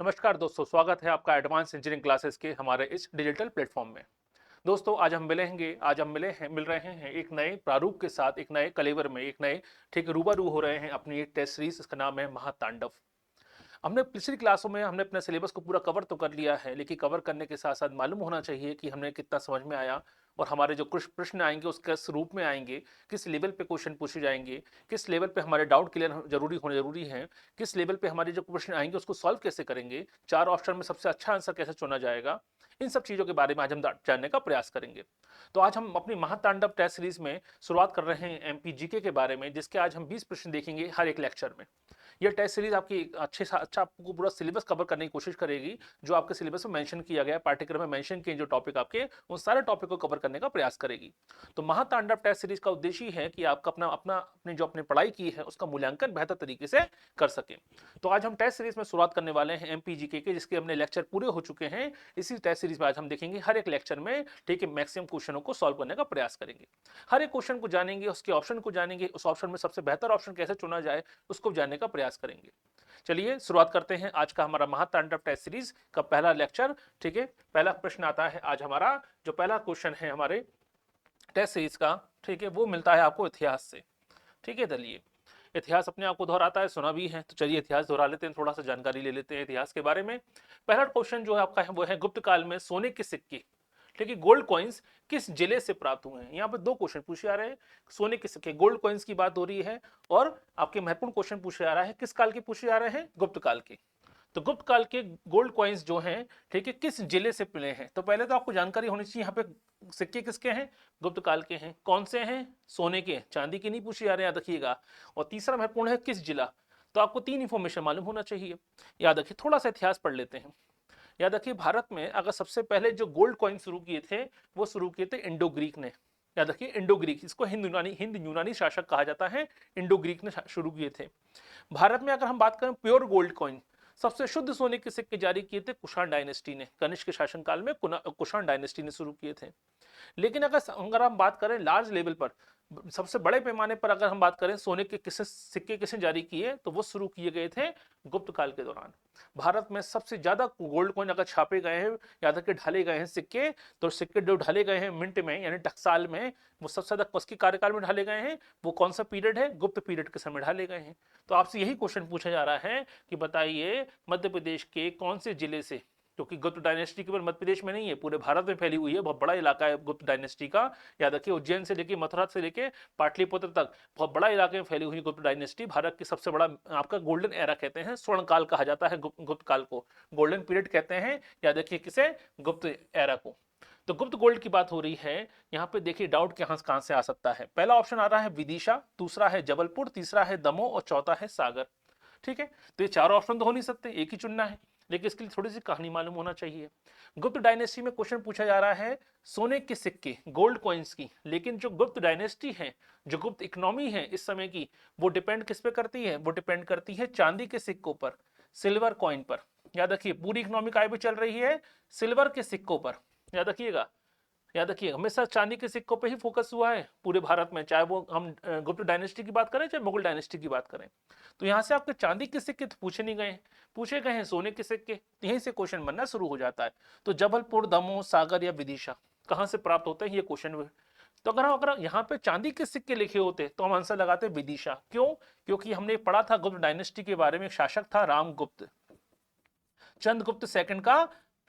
नमस्कार दोस्तों, स्वागत है आपका एडवांस इंजीनियरिंग क्लासेस के हमारे इस डिजिटल प्लेटफॉर्म में। दोस्तों, आज हम मिल रहे हैं एक नए प्रारूप के साथ, एक नए कलेवर में, एक नए ठीक रूबरू हो रहे हैं अपनी एक टेस्ट सीरीज। इसका नाम है महातांडव। हमने पिछली क्लासों में हमने अपने सिलेबस को पूरा कवर तो कर लिया है, लेकिन कवर करने के साथ साथ मालूम होना चाहिए कि हमने कितना समझ में आया और हमारे जो कुछ प्रश्न आएंगे उसके रूप में आएंगे, किस लेवल पे क्वेश्चन पूछे जाएंगे, किस लेवल पे हमारे डाउट क्लियर जरूरी है, किस लेवल पे हमारे जो प्रश्न आएंगे उसको सॉल्व कैसे करेंगे, चार ऑप्शन में सबसे अच्छा आंसर कैसे चुना जाएगा। इन सब चीज़ों के बारे में आज हम जानने का प्रयास करेंगे। तो आज हम अपनी महातांडव टेस्ट सीरीज में शुरुआत कर रहे हैं एमपीजीके के बारे में, जिसके आज हम 20 प्रश्न देखेंगे हर एक लेक्चर में। ये टेस्ट सीरीज आपकी अच्छा आपको पूरा सिलेबस कवर करने की कोशिश करेगी, जो आपके सिलेबस में मेंशन किया गया है, पाठ्यक्रम में मेंशन किए जो टॉपिक आपके, उन सारे टॉपिक को कवर करने का प्रयास करेगी। तो महातांडव टेस्ट सीरीज का उद्देश्य है कि आपका अपना अपना अपनी जो अपनी पढ़ाई की है उसका मूल्यांकन बेहतर तरीके से कर सके। तो आज हम टेस्ट सीरीज में शुरुआत करने वाले हैं एमपीजीके के, जिसके हमने लेक्चर पूरे हो चुके हैं। इसी टेस्ट सीरीज में आज हम देखेंगे हर एक लेक्चर में ठीक है मैक्सिमम क्वेश्चनों को सॉल्व करने का प्रयास करेंगे। हर एक क्वेश्चन को जानेंगे, उसके ऑप्शन को जानेंगे, उस ऑप्शन में सबसे बेहतर ऑप्शन कैसे चुना जाए उसको जानने का प्रयास करेंगे। चलिए शुरुआत करते हैं आज का हमारा महातांडव टेस्ट सीरीज का पहला लेक्चर। ठीक है, पहला प्रश्न आता है आज हमारा, जो पहला क्वेश्चन है हमारे टेस्ट सीरीज का, ठीक है, वो मिलता है आपको इतिहास से। ठीक है, चलिए, इतिहास अपने आप को दोहराता है, सुना भी है, तो चलिए इतिहास दोहरा लेते हैं, थोड़ा सा जानकारी ले लेते हैं इतिहास के बारे में। पहला क्वेश्चन जो है आपका है वो है गुप्त काल में सोने के सिक्के, ठीक है, गोल्ड कॉइन्स किस जिले से प्राप्त हुए हैं। यहाँ पे दो क्वेश्चन पूछे जा रहे हैं, सोने के सिक्के गोल्ड कॉइन्स की बात हो रही है, और आपके महत्वपूर्ण क्वेश्चन पूछे जा रहा है किस काल के पूछे जा रहे हैं, गुप्त काल के। तो गुप्त काल के गोल्ड कॉइन्स जो हैं, ठीक है, किस जिले से मिले हैं। तो पहले तो आपको जानकारी होनी चाहिए यहाँ पे सिक्के किसके हैं, गुप्त काल के हैं। कौन से हैं, सोने के, चांदी के नहीं पूछे जा रहे, याद रखिएगा। और तीसरा महत्वपूर्ण है किस जिला। तो आपको तीन इंफॉर्मेशन मालूम होना चाहिए, याद रखिए। थोड़ा सा इतिहास पढ़ लेते हैं। याद रखिए, भारत में अगर सबसे पहले जो गोल्ड कॉइन शुरू किए थे वो शुरू किए थे इंडो ग्रीक ने। याद रखिए, इंडो ग्रीक, इसको हिंद यूनानी शासक कहा जाता है, इंडो ग्रीक ने शुरू किए थे। भारत में अगर हम बात करें प्योर गोल्ड कॉइन, सबसे शुद्ध सोने के सिक्के जारी किए थे कुषाण डायनेस्टी ने, कनिष्क के शासनकाल में कुषाण डायनेस्टी ने शुरू किए थे। लेकिन अगर हम बात करें लार्ज लेवल पर, सबसे बड़े पैमाने पर अगर हम बात करें सोने के किसे सिक्के किसने जारी किए, तो वो शुरू किए गए थे गुप्त काल के दौरान। भारत में सबसे ज्यादा गोल्ड कॉइन अगर छापे गए हैं, याद रखिए ढाले गए हैं सिक्के, तो सिक्के जो ढाले गए हैं मिंट में यानी टकसाल में, वो सबसे ज्यादा किसके कार्यकाल में ढाले गए हैं, वो कौन सा पीरियड है, गुप्त पीरियड के समय ढाले गए हैं। तो आपसे यही क्वेश्चन पूछा जा रहा है कि बताइए मध्य प्रदेश के कौन से जिले से, क्योंकि गुप्त डायनेस्टी केवल मध्य प्रदेश में नहीं है, पूरे भारत में फैली हुई है, बहुत बड़ा इलाका है गुप्त डायनेस्टी का। याद रखिए, उज्जैन से लेकर मथुरा से लेकर पाटलिपुत्र तक बहुत बड़ा इलाके में फैली हुई गुप्त डायनेस्टी, भारत की सबसे बड़ा आपका गोल्डन एरा कहते हैं, स्वर्ण काल कहा जाता है गुप्त काल को, गोल्डन पीरियड कहते हैं। याद रखिए किसे, गुप्त एरा को। तो गुप्त गोल्ड की बात हो रही है यहाँ पे। देखिए डाउट कहां से आ सकता है। पहला ऑप्शन आ रहा है विदिशा, दूसरा है जबलपुर, तीसरा है दमोह और चौथा है सागर। ठीक है, तो ये चारों ऑप्शन तो हो नहीं सकते, एक ही चुनना है, लेकिन इसके लिए थोड़ी सी कहानी मालूम होना चाहिए। गुप्त डायनेस्टी में क्वेश्चन पूछा जा रहा है सोने के सिक्के गोल्ड कॉइन्स की, लेकिन जो गुप्त डायनेस्टी है, जो गुप्त इकोनॉमी है इस समय की, वो डिपेंड किस पे करती है, वो डिपेंड करती है चांदी के सिक्कों पर, सिल्वर कॉइन पर। याद रखिए, पूरी इकोनॉमी काय पे चल रही है, सिल्वर के सिक्कों पर। याद रखिएगा, याद रखिए, हमेशा चांदी के सिक्कों पे ही फोकस हुआ है पूरे भारत में, चाहे वो हम गुप्त डायनेस्टी की बात करें चाहे मुगल डायनेस्टी की बात करें। तो यहाँ से आपके चांदी के सिक्के तो पूछे नहीं गए, पूछे गए हैं सोने के सिक्के, यहीं से क्वेश्चन बनना शुरू हो जाता है। तो जबलपुर, दमोह, सागर या विदिशा कहाँ से प्राप्त होते हैं, ये क्वेश्चन। तो अगर यहाँ पे चांदी के सिक्के लिखे होते तो हम आंसर लगाते विदिशा। क्यों, क्योंकि हमने पढ़ा था गुप्त डायनेस्टी के बारे में, एक शासक था रामगुप्त, चंद्रगुप्त सेकंड का,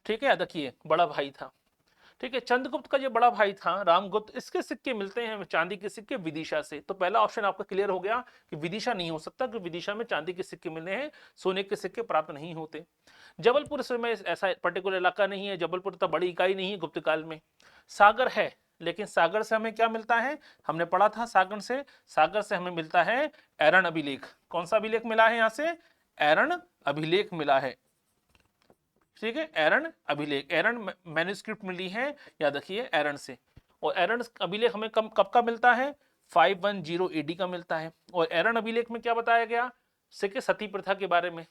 ठीक है, याद रखिए, बड़ा भाई था। ठीक है, चंद्रगुप्त का जो बड़ा भाई था रामगुप्त, इसके सिक्के मिलते हैं चांदी के सिक्के विदिशा से। तो पहला ऑप्शन आपका क्लियर हो गया कि विदिशा नहीं हो सकता, कि विदिशा में चांदी के सिक्के मिलने हैं, सोने के सिक्के प्राप्त नहीं होते। जबलपुर में ऐसा पर्टिकुलर इलाका नहीं है, जबलपुर तो बड़ी इकाई नहीं है गुप्त काल में। सागर है, लेकिन सागर से हमें क्या मिलता है, हमने पढ़ा था सागर से हमें मिलता है एरन अभिलेख। कौन सा अभिलेख मिला है यहाँ से, एरन अभिलेख मिला है। ठीक है, एरन अभिलेख, एरन मैन्युस्क्रिप्ट मिली है, याद रखिए एरन से। और एरन अभिलेख हमें कब का मिलता है, 510 एडी का मिलता है। और एरन अभिलेख में क्या बताया गया, सिक्के सती प्रथा के बारे में।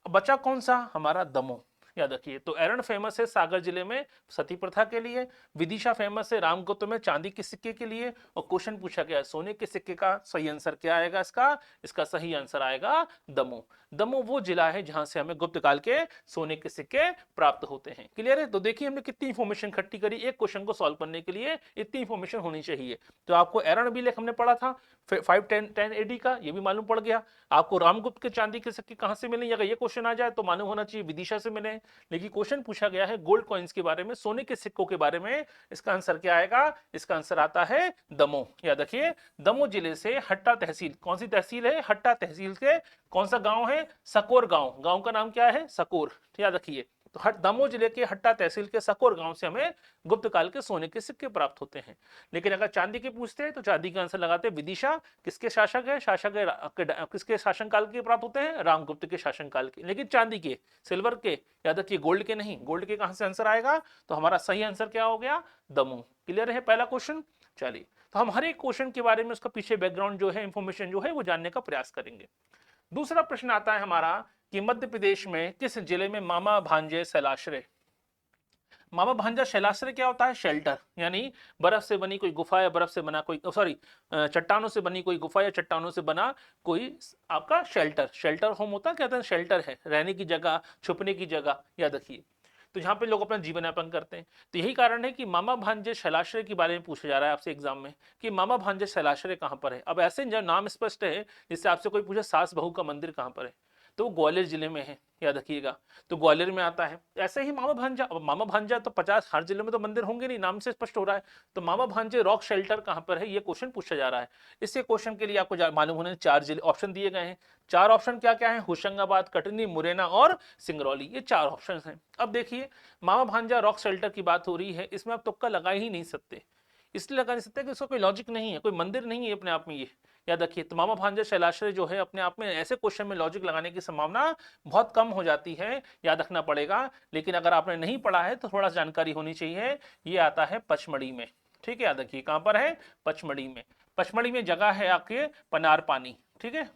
अब बचा कौन सा, हमारा दमोह। याद रखिए। तो एरन फेमस है सागर जिले में सती प्रथा के लिए, विदिशा फेमस है रामगुप्त में चांदी के सिक्के के लिए, और क्वेश्चन पूछा गया है सोने के सिक्के का सही आंसर क्या आएगा इसका सही आंसर आएगा दमोह। दमोह वो जिला है जहां से हमें गुप्त काल के सोने के सिक्के प्राप्त होते हैं। क्लियर है? तो देखिए हमने कितनी इंफॉर्मेशन इकट्ठी करी एक क्वेश्चन को सॉल्व करने के लिए, इतनी इंफॉर्मेशन होनी चाहिए। तो आपको एरन अभिलेख हमने पढ़ा था 510 एडी का, ये भी मालूम पड़ गया। आपको रामगुप्त के चांदी के सिक्के कहां से मिले, अगर ये क्वेश्चन आ जाए तो मालूम होना चाहिए विदिशा से मिले। लेकिन क्वेश्चन पूछा गया है गोल्ड कॉइन्स के बारे में, सोने के सिक्कों के बारे में, इसका आंसर क्या आएगा? इसका आंसर आता है दमोह। याद रखिए दमोह जिले से हट्टा तहसील, कौन सी तहसील है? हट्टा तहसील के कौन सा गांव है? सकोर गांव, गांव का नाम क्या है? सकोर। याद रखिए तो दमोह जिले के हट्टा तहसील के सकोर गांव से हमें गुप्त काल के सोने के सिक्के प्राप्त होते हैं। लेकिन अगर चांदी के पूछते हैं तो चांदी का आंसर लगाते हैं विदिशा। किसके शासक है? शासक है किसके शासनकाल के प्राप्त होते हैं? रामगुप्त के शासनकाल के। लेकिन चांदी के, सिल्वर के, याद रखिए गोल्ड के नहीं। गोल्ड के कहां से आंसर आएगा? तो हमारा सही आंसर क्या हो गया? दमोह। क्लियर है पहला क्वेश्चन? चलिए तो हम हर एक क्वेश्चन के बारे में उसका पीछे बैकग्राउंड जो है, इंफॉर्मेशन जो है वो जानने का प्रयास करेंगे। दूसरा प्रश्न आता है हमारा कि मध्य प्रदेश में किस जिले में मामा भांजे शैलाश्रय? मामा भांजा शैलाश्रय क्या होता है? शेल्टर, यानी बर्फ से बनी कोई गुफा या बर्फ से बना कोई चट्टानों से बनी कोई गुफा या चट्टानों से बना कोई आपका शेल्टर। शेल्टर होम होता है, कहते हैं शेल्टर है, रहने की जगह, छुपने की जगह। याद रखिए तो जहाँ पे लोग अपना जीवन यापन करते हैं। तो यही कारण है कि मामा भांजे शैलाश्रय के बारे में पूछा जा रहा है आपसे एग्जाम में कि मामा भांजे शैलाश्रय कहाँ पर है। अब ऐसे जब नाम स्पष्ट है, जिससे आपसे कोई पूछे सास बहू का मंदिर कहाँ पर है, तो वो ग्वालियर जिले में है। याद रखिएगा तो ग्वालियर में आता है। ऐसे ही मामा भांजा, अब मामा भांजा तो 50 हर जिले में तो मंदिर होंगे नहीं, नाम से स्पष्ट हो रहा है। तो मामा भांजे रॉक शेल्टर कहां पर है, ये क्वेश्चन पूछा जा रहा है। इससे क्वेश्चन के लिए आपको मालूम होने 4 जिले ऑप्शन दिए गए हैं। 4 ऑप्शन क्या क्या है? होशंगाबाद, कटनी, मुरैना और सिंगरौली, ये 4 ऑप्शन हैं। अब देखिए मामा भांजा रॉक शेल्टर की बात हो रही है, इसमें आप तुक्का लगा ही नहीं सकते। इसलिए लगा नहीं सकते कि इसका कोई लॉजिक नहीं है, कोई मंदिर नहीं है अपने आप में ये। याद रखिए तो मामा भांजा शैलाश्रय जो है अपने आप में ऐसे क्वेश्चन में लॉजिक लगाने की संभावना बहुत कम हो जाती है, याद रखना पड़ेगा। लेकिन अगर आपने नहीं पढ़ा है तो थोड़ा जानकारी होनी चाहिए। ये आता है पचमढ़ी में, ठीक है। याद रखिए कहां पर है? पचमढ़ी में। पचमढ़ी में जगह है आपके पनार पानी, ठीक है,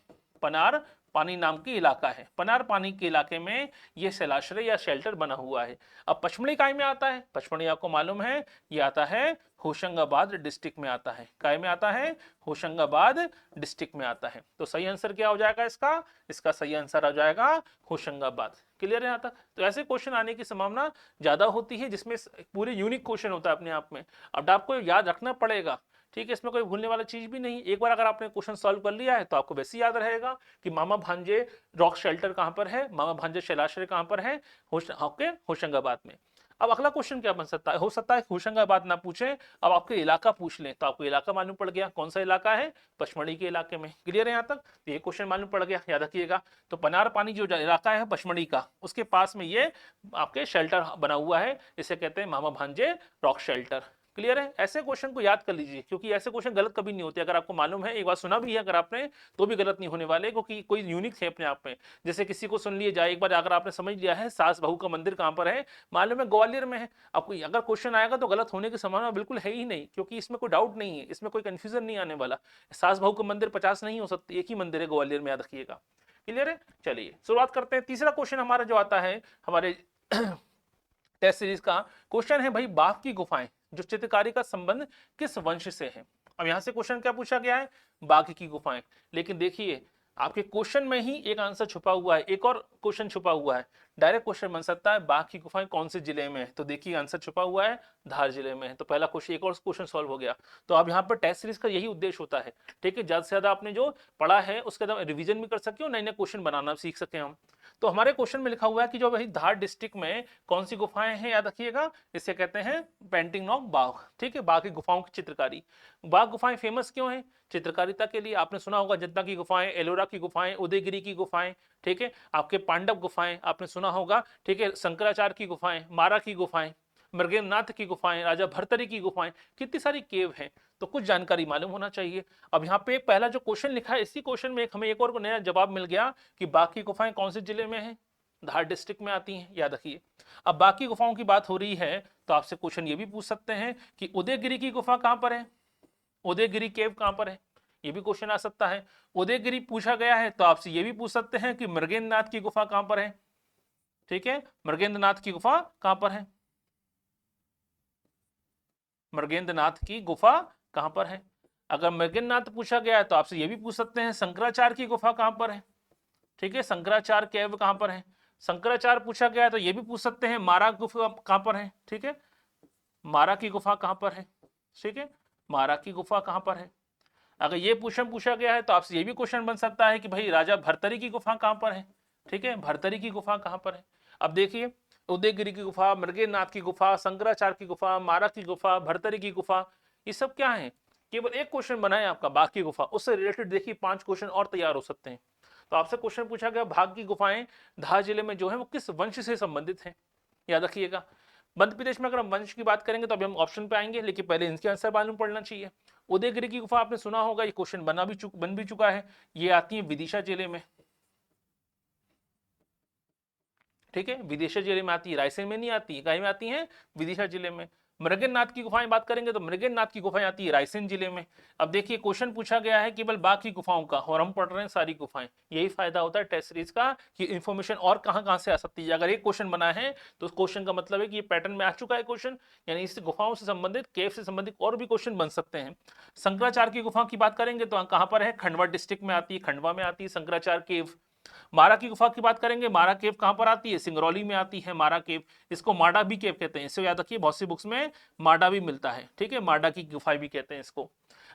पनार पानी नाम की इलाका है। पनार पानी के इलाके में ये शैलाश्रय या शेल्टर बना हुआ है। अब पचमढ़ी काय में आता है? पचमढ़ी आपको मालूम है ये आता है होशंगाबाद डिस्ट्रिक्ट में आता है। काय में आता है? होशंगाबाद डिस्ट्रिक्ट में आता है। तो सही आंसर क्या हो जाएगा इसका सही आंसर आ जाएगा होशंगाबाद। क्लियर है यहाँ तक? तो ऐसे क्वेश्चन आने की संभावना ज्यादा होती है जिसमें पूरे यूनिक क्वेश्चन होता है अपने आप में। अब आपको याद रखना पड़ेगा, ठीक है, इसमें कोई भूलने वाला चीज भी नहीं। एक बार अगर आपने क्वेश्चन सॉल्व कर लिया है तो आपको वैसे याद रहेगा कि मामा भांजे रॉक शेल्टर कहां पर है, मामा भांजे शैलाश्रय कहां पर है, होशंगाबाद में। अब अगला क्वेश्चन क्या बन सकता है? हो सकता है होशंगाबाद ना पूछे, अब आपके इलाका पूछ लें, तो आपको इलाका मालूम पड़ गया। कौन सा इलाका है? पचमढ़ी के इलाके में। क्लियर है यहाँ तक? तो ये क्वेश्चन मालूम पड़ गया, याद रखिएगा। तो पनार पानी जो इलाका है पचमढ़ी का, उसके पास में ये आपके शेल्टर बना हुआ है, इसे कहते हैं मामा भांजे रॉक शेल्टर। क्लियर है? ऐसे क्वेश्चन को याद कर लीजिए क्योंकि ऐसे क्वेश्चन गलत कभी नहीं होते। अगर आपको मालूम है, एक बार सुना भी है अगर आपने, तो भी गलत नहीं होने वाले, क्योंकि कोई यूनिक है अपने आप में। जैसे किसी को सुन लिए जाए एक बार, अगर आपने समझ लिया है सास बहू का मंदिर कहां पर है, मालूम है ग्वालियर में है, आपको अगर क्वेश्चन आएगा तो गलत होने की संभावना बिल्कुल है ही नहीं, क्योंकि इसमें कोई डाउट नहीं है, इसमें कोई कंफ्यूजन नहीं आने वाला। सास बहू का मंदिर 50 नहीं हो सकती, एक ही मंदिर है ग्वालियर में, याद रखिएगा। क्लियर है? चलिए शुरुआत करते हैं। तीसरा क्वेश्चन हमारा जो आता है हमारे टेस्ट सीरीज का क्वेश्चन है भाई, बाघ की गुफाएं जो चित्रकारी का संबंध किस वंश से है। अब यहां से क्वेश्चन क्या पूछा गया है? बाघ की गुफाएं। लेकिन देखिए आपके क्वेश्चन में ही एक आंसर छुपा हुआ है, एक और क्वेश्चन छुपा हुआ है। डायरेक्ट क्वेश्चन बन सकता है बाघ की गुफाएं कौन से जिले में है, तो देखिए आंसर छुपा हुआ है धार जिले में है। तो पहला क्वेश्चन, एक और क्वेश्चन सॉल्व हो गया। तो अब यहाँ पर टेस्ट सीरीज का यही उद्देश्य होता है, ठीक है, ज्यादा से ज्यादा आपने जो पढ़ा है उसके रिविजन भी कर सके और नए नए क्वेश्चन बनाना सीख सके हम। तो हमारे क्वेश्चन में लिखा हुआ है कि जो वही धार डिस्ट्रिक्ट में कौन सी गुफाएं हैं, याद रखिएगा, इसे कहते हैं पेंटिंग ऑफ बाघ, ठीक है, बाघ की गुफाओं की चित्रकारी। बाघ गुफाएं फेमस क्यों है? चित्रकारिता के लिए। आपने सुना होगा जनता की गुफाएं, एलोरा की गुफाएं, उदयगिरी की गुफाएं, ठीक है, आपके पांडव गुफाएं आपने सुना होगा, ठीक है, शंकराचार्य की गुफाएं, मारा की गुफाएं, मृगेंद्रनाथ की गुफाएं, राजा भर्तरी की गुफाएं, कितनी सारी केव हैं, तो कुछ जानकारी मालूम होना चाहिए। अब यहाँ पे पहला जो क्वेश्चन लिखा है, इसी क्वेश्चन में हमें एक और नया जवाब मिल गया कि बाघ की गुफाएं कौन से जिले में है, धार डिस्ट्रिक्ट में आती हैं, याद रखिए। अब बाकी गुफाओं की बात हो रही है तो आपसे क्वेश्चन ये भी पूछ सकते हैं कि उदयगिरी की गुफा कहां पर है, उदयगिरी केव कहां पर है, ये भी क्वेश्चन आ सकता है। उदयगिरी पूछा गया है तो आपसे ये भी पूछ सकते हैं कि मृगेंद्रनाथ की गुफा कहां पर है, ठीक है, मृगेंद्रनाथ की गुफा कहां पर है? मृगेंद्रनाथ की गुफा कहां पर है? अगर मृगेंद्रनाथ पूछा गया है तो आपसे ये भी पूछ सकते हैं शंकराचार्य की गुफा कहां पर है। ठीक है, शंकराचार्य केव कहां पर है? शंकराचार्य पूछा गया है तो ये भी पूछ सकते हैं मारा गुफा कहां पर है। ठीक है, मारा की गुफा कहां पर है? ठीक है, मारा की गुफा कहां पर है? अगर ये क्वेश्चन पूछा गया है तो आपसे ये भी क्वेश्चन बन सकता है कि भाई राजा भर्तरी की गुफा कहां पर है। ठीक है, भर्तरी की गुफा कहां पर है? अब देखिए, उदयगिरी की गुफा, मृगेंद्रनाथ की गुफा, शंकराचार्य की गुफा, मारा की गुफा, भर्तरी की गुफा, ये सब क्या है? केवल एक क्वेश्चन बना है आपका बाघ की गुफा, उससे रिलेटेड देखिए 5 क्वेश्चन और तैयार हो सकते हैं। तो आपसे क्वेश्चन पूछा गया भाग की गुफाएं धार जिले में जो है वो किस वंश से संबंधित है, याद रखिएगा। मध्य प्रदेश में अगर हम वंश की बात करेंगे तो अभी हम ऑप्शन पे आएंगे, लेकिन पहले इनके आंसर मालूम पड़ना चाहिए। उदयगिरी की गुफा आपने सुना होगा, ये क्वेश्चन बन भी चुका है। ये आती है विदिशा जिले में। ठीक है, विदिशा जिले में आती है, रायसेन में नहीं आती है, कहीं में आती है? विदिशा जिले में। मृगेंद्रनाथ की गुफाएं बात करेंगे तो मृगेंद्रनाथ की गुफाएं आती है रायसेन जिले में। अब देखिए क्वेश्चन पूछा गया है केवल बाघ की गुफाओं का और हम पढ़ रहे हैं सारी गुफाएं। यही फायदा होता है टेस्ट सीरीज का कि इंफॉर्मेशन और कहां कहां से आ सकती है। अगर एक क्वेश्चन बना है तो उस क्वेश्चन का मतलब है कि ये पैटर्न में आ चुका है क्वेश्चन, यानी इस गुफाओं से संबंधित, केव से संबंधित और भी क्वेश्चन बन सकते हैं। शंकराचार्य की गुफा की बात करेंगे तो कहां पर है? खंडवा डिस्ट्रिक्ट में आती है, खंडवा में आती है शंकराचार्य केव। मारा की गुफा की बात करेंगे, मारा केव कहां पर आती है? सिंगरौली में आती है मारा केव। इसको माडा भी केव कहते हैं, इसको याद रखिए, बहुत सी बुक्स में माडा भी मिलता है। ठीक है, माडा की गुफा भी कहते हैं इसको।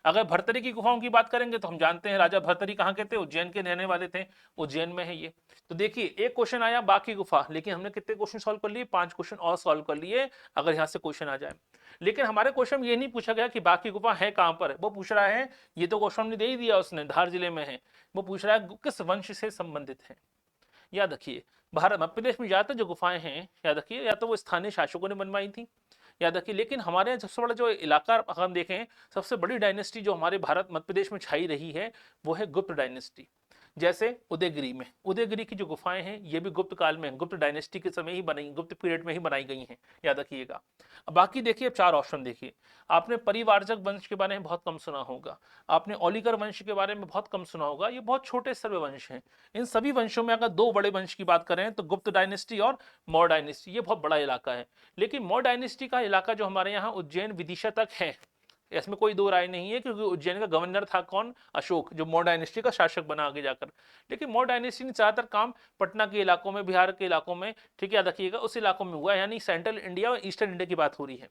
अगर भर्तरी की गुफाओं की बात करेंगे तो हम जानते हैं राजा भर्तरी कहाँ के थे? उज्जैन के रहने वाले थे, उज्जैन में है ये। तो देखिए एक क्वेश्चन आया बाघ की गुफा, लेकिन हमने कितने क्वेश्चन सॉल्व कर लिए? 5 क्वेश्चन और सॉल्व कर लिए अगर यहाँ से क्वेश्चन आ जाए। लेकिन हमारे क्वेश्चन में ये नहीं पूछा गया कि बाघ की गुफा है कहां पर है, वो पूछ रहा है, ये तो क्वेश्चन हमने दे ही दिया उसने, धार जिले में है। वो पूछ रहा है किस वंश से संबंधित है। याद रखिए, भारत मध्य प्रदेश में ज्यादातर जो गुफाएं हैं, याद रखिए, या तो वो स्थानीय शासकों ने बनवाई थी, याद रखिए। लेकिन हमारे यहाँ सबसे बड़ा जो इलाका अगर हम देखें, सबसे बड़ी डायनेस्टी जो हमारे भारत मध्य प्रदेश में छाई रही है वो है गुप्त डायनेस्टी। जैसे उदयगिरी में, उदयगिरी की जो गुफाएं हैं ये भी गुप्त काल में, गुप्त डायनेस्टी के समय ही बनाई, गुप्त पीरियड में ही बनाई गई हैं, याद रखिएगा। अब बाकी देखिए, अब 4 ऑप्शन देखिए। आपने परिवारजक वंश के बारे में बहुत कम सुना होगा, आपने ओलिगर वंश के बारे में बहुत कम सुना होगा, ये बहुत छोटे सर्वे वंश हैं। इन सभी वंशों में अगर 2 बड़े वंश की बात करें तो गुप्त डायनेस्टी और मौर्य डायनेस्टी, ये बहुत बड़ा इलाका है। लेकिन मौर्य डायनेस्टी का इलाका जो हमारे यहाँ उज्जैन विदिशा तक है, इसमें कोई दो राय नहीं है, क्योंकि उज्जैन का गवर्नर था कौन? अशोक, जो मौर्य डायनेस्टी का शासक बना आगे जाकर। लेकिन मौर्य डायनेस्टी ने ज्यादातर काम पटना के इलाकों में, बिहार के इलाकों में, ठीक है, याद रखिएगा, उस इलाकों में हुआ, यानी सेंट्रल इंडिया और ईस्टर्न इंडिया की बात हो रही है।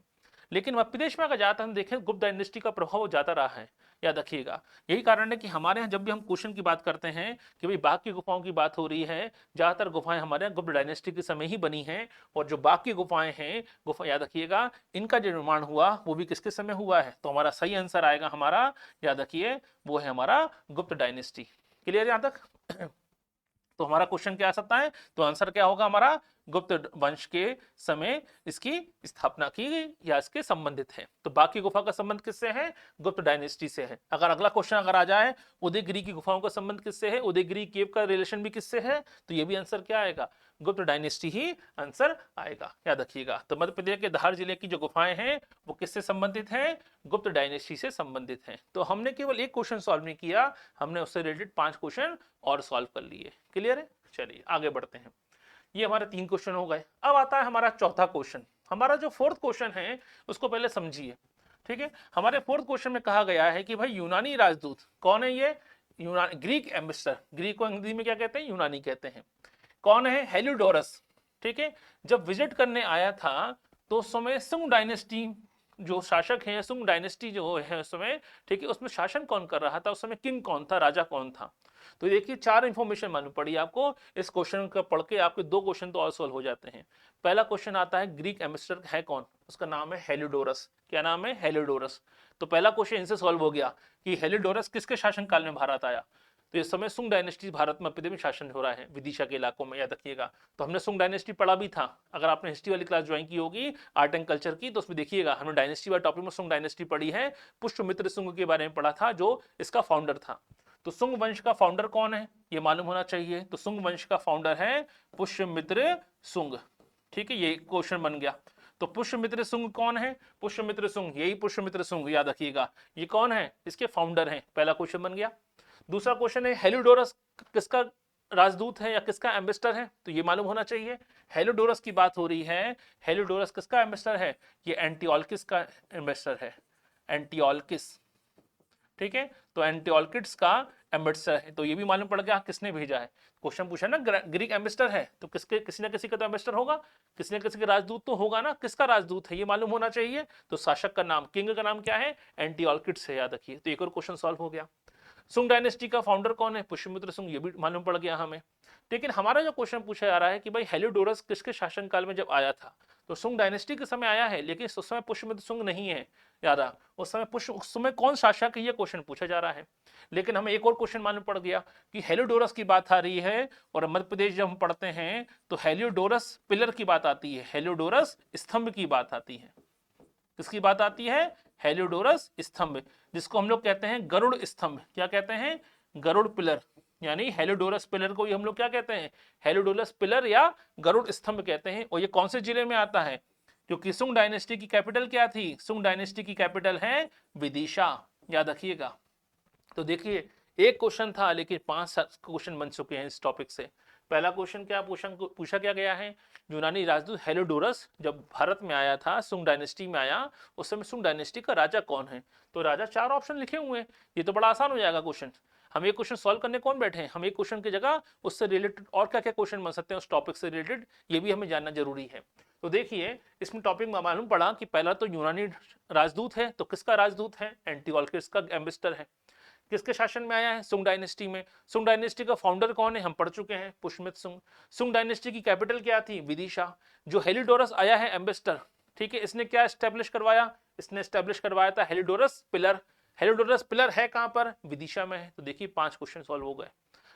लेकिन मध्य प्रदेश में अगर ज्यादा हम देखें, गुप्त डायनेस्टी का प्रभाव ज्यादा रहा है, याद रखिएगा। यही कारण है कि हमारे यहाँ जब भी हम क्वेश्चन की बात करते हैं कि भाई बाघ की गुफाओं की बात हो रही है, ज्यादातर गुफाएं हमारे यहाँ गुप्त डायनेस्टी के समय ही बनी हैं। और जो बाघ की गुफाएं हैं, गुफा याद रखिएगा, इनका जो निर्माण हुआ वो भी किसके समय हुआ है? तो हमारा सही आंसर आएगा हमारा, याद रखिए, वो है हमारा गुप्त डायनेस्टी। क्लियर यहां तक? तो हमारा क्वेश्चन क्या आ सकता है? तो आंसर क्या होगा हमारा? गुप्त वंश के समय इसकी स्थापना की गई या इसके संबंधित है। तो बाकी गुफा का संबंध किससे है? गुप्त डायनेस्टी से है। अगर अगला क्वेश्चन अगर आ जाए, उदयगिरी की गुफाओं का संबंध किससे है, उदयगिरी केव का रिलेशन भी किससे है, तो ये भी आंसर क्या आएगा? गुप्त डायनेस्टी ही आंसर आएगा, याद रखिएगा। तो मध्य प्रदेश के धार जिले की जो गुफाएं हैं वो किससे संबंधित हैं? गुप्त डायनेस्टी से संबंधित हैं। तो हमने केवल एक क्वेश्चन सॉल्व नहीं किया, हमने उससे रिलेटेड 5 क्वेश्चन और सॉल्व कर लिए। क्लियर है? चलिए आगे बढ़ते हैं। ये हमारे 3 क्वेश्चन हो गए। अब आता है हमारा चौथा क्वेश्चन। हमारा जो 4th क्वेश्चन है उसको पहले समझिए। ठीक है, हमारे 4th क्वेश्चन में कहा गया है कि भाई यूनानी राजदूत कौन है? ये यूनानी ग्रीक एम्बेसडर, ग्रीक को अंग्रेजी में क्या कहते हैं? यूनानी कहते हैं। कौन है? हेलियोडोरस। ठीक है, जब विजिट करने आया था तो उस समय सुंग डायनेस्टी जो शासक है, सुंग डायनेस्टी जो है उस समय, ठीक है, उसमें शासन कौन कर रहा था उस समय? किंग कौन था, राजा कौन था? तो देखिए 4 इंफॉर्मेशन मालूम पड़ी आपको। इस क्वेश्चन का पढ़ के आपके 2 क्वेश्चन तो और सॉल्व हो जाते हैं। पहला क्वेश्चन आता है ग्रीक एम्बेसडर है कौन? उसका नाम है हेलियोडोरस। क्या नाम है? हेलियोडोरस। तो पहला क्वेश्चन इनसे सॉल्व हो गया कि हेलियोडोरस किसके शासन काल में भारत आया। तो इस समय सुंग डायनेस्टी भारत में मध्य में शासन हो रहा है विदिशा के इलाकों में, याद रखिएगा। तो हमने सुंग डायनेस्टी पढ़ा भी था, अगर आपने हिस्ट्री वाली क्लास ज्वाइन की होगी आर्ट एंड कल्चर की, तो उसमें देखिएगा हमने डायनेस्टी वाले टॉपिक में सुंग डायनेस्टी पढ़ी है। पुष्यमित्र सुंग के बारे में पढ़ा था जो इसका फाउंडर था। तो सुंग वंश का फाउंडर कौन है ये मालूम होना चाहिए। तो सुंग वंश का फाउंडर है पुष्यमित्र सुंग। ठीक है, ये क्वेश्चन बन गया। तो पुष्यमित्र सुंग कौन है? पुष्यमित्र सुंग, यही पुष्यमित्र सुंग, याद रखिएगा। ये कौन है? इसके फाउंडर हैं। पहला क्वेश्चन बन गया। दूसरा क्वेश्चन है हेलियोडोरस किसका राजदूत है या किसका एम्बेसडर है, तो ये मालूम होना चाहिए। हेलियोडोरस की बात हो रही है, हेलियोडोरस किसका एम्बेसडर है, ये एंटियोलकिस का एम्बेसडर है, एंटियोलकिस। ठीक है, तो एंटियोलकिस का एम्बेसडर है, तो ये भी मालूम पड़ गया किसने भेजा है। क्वेश्चन पूछा ना, ग्रीक एम्बेसडर है तो किसके, किसी ना किसी का तो एम्बेसडर होगा, किसी ना किसी के राजदूत तो होगा ना, किसका राजदूत है ये मालूम होना चाहिए। तो शासक का नाम, किंग का नाम क्या है, एंटियोलकिस है, याद रखिए। तो एक और क्वेश्चन सॉल्व हो गया। सुंग डायनेस्टी का फाउंडर कौन है, पुष्यमित्र सुंग, ये भी मालूम पड़ गया हमें। लेकिन हमारा जो क्वेश्चन पूछा जा रहा है कि भाई हेलियोडोरस किसके शासनकाल में जब आया था, तो सुंग डायनेस्टी के समय आया है, लेकिन उस समय पुष्यमित्र सुंग नहीं है, याद आ, उस समय उस समय कौन शासक है ये क्वेश्चन पूछा जा रहा है। लेकिन हमें एक और क्वेश्चन मालूम पड़ गया कि हेलियोडोरस की बात आ रही है, और मध्य प्रदेश जब हम पढ़ते हैं तो हेलियोडोरस पिलर की बात आती है, हेलियोडोरस स्तंभ की बात आती है। किसकी बात आती है, हेलियोडोरस स्तंभ, जिसको हम लोग कहते हैं गरुड़ स्तंभ। क्या कहते हैं, गरुड़ पिलर, यानी हेलियोडोरस पिलर को ही हम लोग क्या कहते हैं, हेलियोडोरस पिलर या गरुड़ स्तंभ कहते हैं। और ये कौन से जिले में आता है, क्योंकि सुंग डायनेस्टी की कैपिटल क्या थी, सुंग डायनेस्टी की कैपिटल है विदिशा, याद रखिएगा। तो देखिए एक क्वेश्चन था लेकिन 5 क्वेश्चन बन चुके हैं इस टॉपिक से। पहला क्वेश्चन क्या पूछा क्या गया है, यूनानी राजदूत हेलियोडोरस जब भारत में आया था, सुंग डायनेस्टी में आया, उस समय सुंग डायनेस्टी का राजा कौन है। तो राजा 4 ऑप्शन लिखे हुए हैं, ये तो बड़ा आसान हो जाएगा क्वेश्चन। हम एक क्वेश्चन सॉल्व करने कौन बैठे हैं, हम एक क्वेश्चन की जगह उससे रिलेटेड और क्या क्या क्वेश्चन बन सकते हैं उस टॉपिक से रिलेटेड, ये भी हमें जानना जरूरी है। तो देखिए इसमें टॉपिक में मालूम पड़ा कि पहला तो यूनानी राजदूत है, तो किसका राजदूत है, एंटिओलकस का एम्बेसडर है। किसके शासन में आया है, सुंग डायनेस्टी में। सुंग डायनेस्टी का फाउंडर कौन है, हम पढ़ चुके हैं, पुष्यमित्र सुंग। सुंग डायनेस्टी की कैपिटल क्या थी, विदिशा। जो हेलियोडोरस आया है एम्बेसडर, ठीक है, इसने क्या एस्टेब्लिश करवाया, इसने एस्टेब्लिश करवाया था हेलियोडोरस पिलर। हेलियोडोरस पिलर है कहां पर, विदिशा में है। तो देखिए 5 क्वेश्चन सॉल्व हो गए,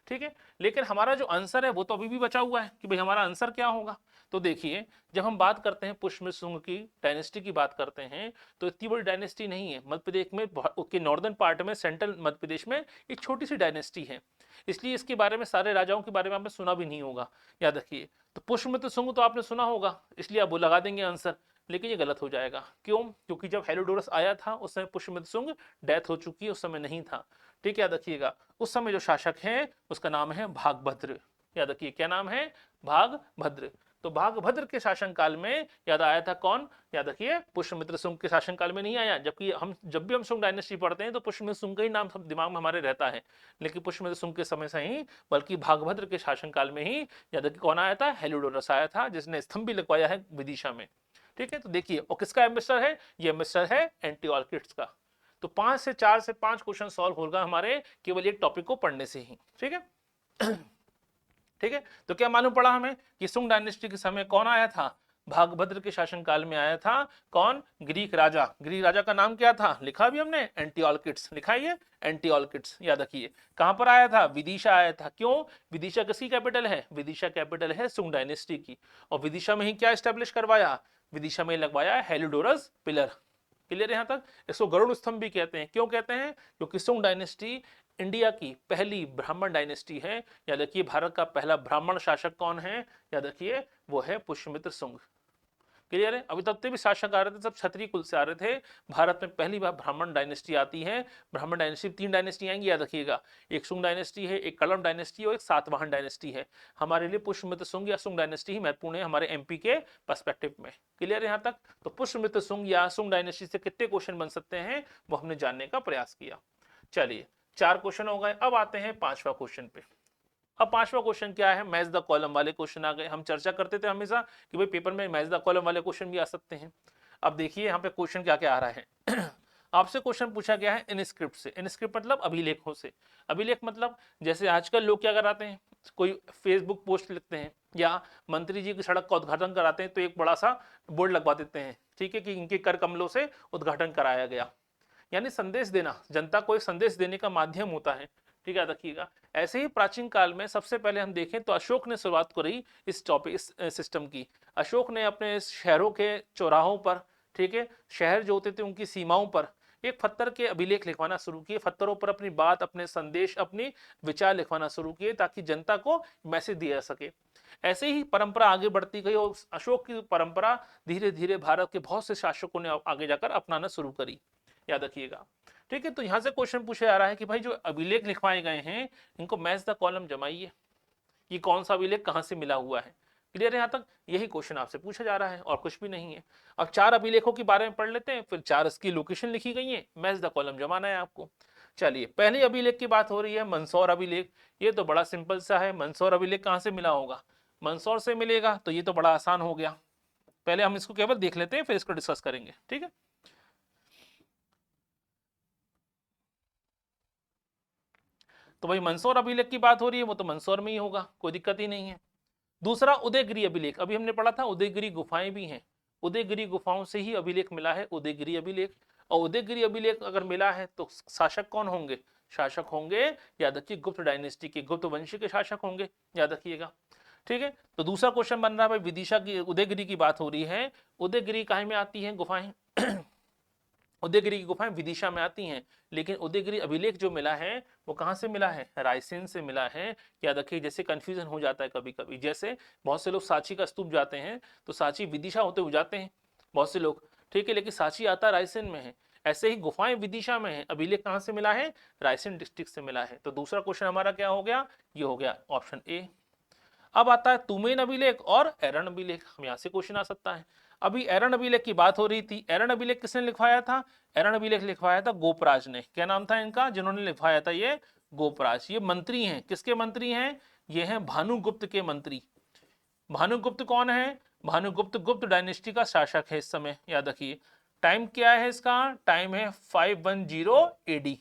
ठीक है। लेकिन हमारा जो आंसर है वो तो अभी भी बचा हुआ है कि भाई हमारा आंसर क्या होगा। तो देखिए जब हम बात करते हैं पुष्यमित्र सुंग की डायनेस्टी की बात करते हैं, तो इतनी बड़ी डायनेस्टी नहीं है, मध्य प्रदेश में के नॉर्दर्न पार्ट में, सेंट्रल मध्य प्रदेश में एक छोटी सी डायनेस्टी है, इसलिए इसके बारे में, सारे राजाओं के बारे में आपने सुना भी नहीं होगा, याद रखिए। तो पुष्यमित्र सुंग तो आपने सुना होगा, इसलिए आप वो लगा देंगे आंसर, लेकिन ये गलत हो जाएगा। क्यों, क्योंकि जब हेलियोडोरस आया था उस समय पुष्यमित्र सुंग डेथ हो चुकी है, उस समय नहीं था, ठीक है, याद रखिएगा। उस समय जो शासक है उसका नाम है भागभद्र, याद रखिए क्या नाम है, भागभद्र। तो भागभद्र के शासनकाल में याद आया था कौन, याद रखिए पुष्यमित्र सुंग के शासनकाल में नहीं आया, जबकि हम जब भी हम सुंग डायनेस्टी पढ़ते हैं तो पुष्यमित्र सुंग का ही नाम सब दिमाग में हमारे रहता है, लेकिन पुष्यमित्र सुंग के समय से ही, बल्कि भागभद्र के शासनकाल में ही याद रखिए कौन आया था, हेलियोडोरस आया था, जिसने स्तंभ भी लगवाया है विदिशा में, ठीक है। तो देखिए और किसका एम्बेसडर है, ये एम्बेसडर है एंटिओलकिस का। तो 4 से 5 क्वेश्चन सॉल्व होगा हमारे केवल एक टॉपिक को पढ़ने से ही, ठीक है। ठीक है, तो क्या मालूम पड़ा हमें कि सुंग डायनेस्टी के समय कौन आया था, भागभद्र के शासनकाल में आया था कौन, ग्रीक राजा। ग्रीक राजा का नाम क्या था, लिखा भी हमने, एंटिओलकिस, लिखा ही है एंटिओलकिस, याद रखिए। कहां पर आया था, विदिशा आया था। क्यों, विदिशा किसकी कैपिटल है, विदिशा कैपिटल है सुंग डायनेस्टी की। और विदिशा में ही क्या स्टैब्लिश करवाया, विदिशा में लगवाया हेलियोडोरस पिलर। क्लियर यहां तक। इसको गरुड़ स्तंभ भी कहते हैं, क्यों कहते हैं, क्योंकि सुंग डायनेस्टी इंडिया की पहली ब्राह्मण डायनेस्टी है। याद रखिए भारत का पहला ब्राह्मण शासक कौन है, याद रखिए वो है पुष्यमित्र सुंग। क्लियर है, अभी तक भी शासक आ रहे थे सब क्षत्रिय कुल से आ रहे थे, भारत में पहली बार ब्राह्मण डायनेस्टी आती है। ब्राह्मण डायनेस्टी 3 डायनेस्टी आएंगी, याद रखिएगा, एक सुंग डायनेस्टी है, एक कलम डायनेस्टी और एक सातवाहन डायनेस्टी है। हमारे लिए पुष्यमित्र सुंग या सुंग डायनेस्टी ही महत्वपूर्ण है हमारे एमपी के पर्सपेक्टिव में। क्लियर है यहाँ तक। तो पुष्यमित्र सुंग या सुंग डायनेस्टी से कितने क्वेश्चन बन सकते हैं वो हमने जानने का प्रयास किया। चलिए 4 क्वेश्चन हो गए, अब आते हैं 5वां क्वेश्चन पे। अब 5वां क्वेश्चन क्या है, मैच द कॉलम वाले क्वेश्चन आ गए। हम चर्चा करते थे हमेशा कि भाई पेपर में मैच द कॉलम वाले क्वेश्चन भी आ सकते हैं। अब देखिए यहाँ पे क्वेश्चन क्या क्या आ रहा है। आपसे क्वेश्चन पूछा गया है इनस्क्रिप्ट से। इनस्क्रिप्ट मतलब अभिलेखों से। अभिलेख मतलब जैसे आजकल लोग क्या कराते हैं, कोई फेसबुक पोस्ट लिखते हैं या मंत्री जी की सड़क का उद्घाटन कराते हैं तो एक बड़ा सा बोर्ड लगवा देते हैं, ठीक है, कि इनके कर कमलों से उद्घाटन कराया गया, यानी संदेश देना, जनता को एक संदेश देने का माध्यम होता है, ठीक है, रखिएगा। ऐसे ही प्राचीन काल में सबसे पहले हम देखें तो अशोक ने शुरुआत करी इस टॉपिक, इस सिस्टम की। अशोक ने अपने शहरों के चौराहों पर, ठीक है, शहर जो होते थे उनकी सीमाओं पर एक पत्थर के अभिलेख लिखवाना शुरू किए, पत्थरों पर अपनी बात, अपने संदेश, अपनी विचार लिखवाना शुरू किए ताकि जनता को मैसेज दिया जा सके। ऐसे ही परंपरा आगे बढ़ती गई और अशोक की परंपरा धीरे धीरे भारत के बहुत से शासकों ने आगे जाकर अपनाना शुरू करी, याद रखिएगा, ठीक है। तो यहां से क्वेश्चन पूछा जा रहा है कि भाई जो अभिलेख लिखवाए गए हैं इनको मैच द कॉलम जमाइए। कि कौन सा अभिलेख कहां से मिला हुआ है। क्लियर है यहाँ तक? यही क्वेश्चन आपसे पूछा जा रहा है और कुछ भी नहीं है। अब 4 अभिलेखों के बारे में पढ़ लेते हैं, फिर 4 इसकी लोकेशन लिखी गई है, मैच द कॉलम जमाना है आपको। चलिए, पहले अभिलेख की बात हो रही है मंदसौर अभिलेख। ये तो बड़ा सिंपल सा है, मंदसौर अभिलेख कहां से मिला होगा? मंदसौर से मिलेगा, तो ये तो बड़ा आसान हो गया। पहले हम इसको केवल देख लेते हैं, फिर इसको डिस्कस करेंगे, ठीक है। तो भाई मंदसौर अभिलेख की बात हो रही है, वो तो मंदसौर में ही होगा, कोई दिक्कत ही नहीं है। दूसरा उदयगिरी अभिलेख, अभी हमने पढ़ा था उदयगिरी गुफाएं भी हैं, उदयगिरी गुफाओं से ही अभिलेख मिला है उदयगिरी अभिलेख। और उदयगिरी अभिलेख अगर मिला है तो शासक कौन होंगे? शासक होंगे, याद रखिए, गुप्त डायनेस्टी के, गुप्त वंश के शासक होंगे, याद रखिएगा, ठीक है। तो दूसरा क्वेश्चन बन रहा है भाई, विदिशा की, उदयगिरी की बात हो रही है, उदयगिरी कहाँ में आती है गुफाएं? उदयगिरी की गुफाएं विदिशा में आती हैं, लेकिन उदयगिरी अभिलेख जो मिला है वो कहाँ से मिला है? रायसेन से मिला है। याद रखिए, जैसे कंफ्यूजन हो जाता है कभी कभी, जैसे बहुत से लोग सांची का स्तूप जाते हैं तो सांची विदिशा होते हुए जाते हैं बहुत से लोग, ठीक है, लेकिन सांची आता रायसेन में है। ऐसे ही गुफाएं विदिशा में है, अभिलेख कहाँ से मिला है? रायसेन डिस्ट्रिक्ट से मिला है। तो दूसरा क्वेश्चन हमारा क्या हो गया? ये हो गया ऑप्शन ए। अब आता है तुमेन अभिलेख और एरन अभिलेख, हम यहाँ से क्वेश्चन आ सकता है। अभी एरन अभिलेख की बात हो रही थी, एरन अभिलेख किसने लिखवाया था? एरन अभिलेख लिखवाया था गोपराज ने। क्या नाम था इनका जिन्होंने लिखवाया था? ये गोपराज। ये मंत्री हैं, किसके मंत्री हैं? ये हैं भानुगुप्त के मंत्री। भानुगुप्त कौन है? भानुगुप्त गुप्त डायनेस्टी का शासक है इस समय, याद रखिए। टाइम क्या है इसका? टाइम है 510 एडी,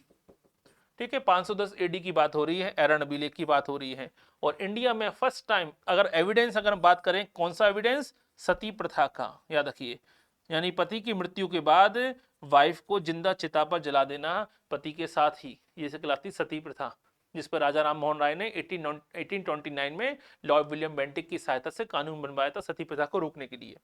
ठीक है, 510 एडी की बात हो रही है, एरन अभिलेख की बात हो रही है। और इंडिया में फर्स्ट टाइम, अगर एविडेंस अगर हम बात करें, कौन सा एविडेंस? सती प्रथा का, याद रखिए, यानी पति की मृत्यु के बाद वाइफ को जिंदा चिता पर जला देना पति के साथ ही, ये कहलाती सती प्रथा, जिस पर राजा राम मोहन राय ने 1829 में लॉर्ड विलियम बेंटिक की सहायता से कानून बनवाया था सती प्रथा को रोकने के लिए।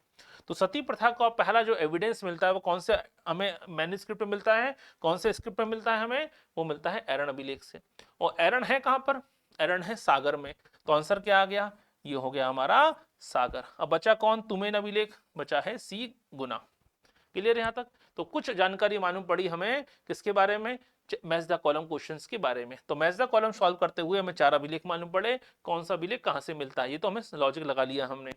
तो सती प्रथा का पहला जो एविडेंस मिलता है वो कौन से हमें मैन्युस्क्रिप्ट में मिलता है? कौन से स्क्रिप्ट में मिलता है हमें? वो मिलता है एरन अभिलेख से। और एरन है कहां पर? एरन है सागर में। तो आंसर क्या आ गया? ये हो गया हमारा सागर। अब बचा कौन? तुमेन अभिलेख, बचा है सी गुना। क्लियर यहां तक? तो कुछ जानकारी मालूम पड़ी हमें किसके बारे में? मैच द कॉलम क्वेश्चंस के बारे में। तो मैच द कॉलम सॉल्व करते हुए हमें 4 अभिलेख मालूम पड़े, कौन सा अभिलेख कहां से मिलता है, ये तो हमें लॉजिक लगा लिया हमने,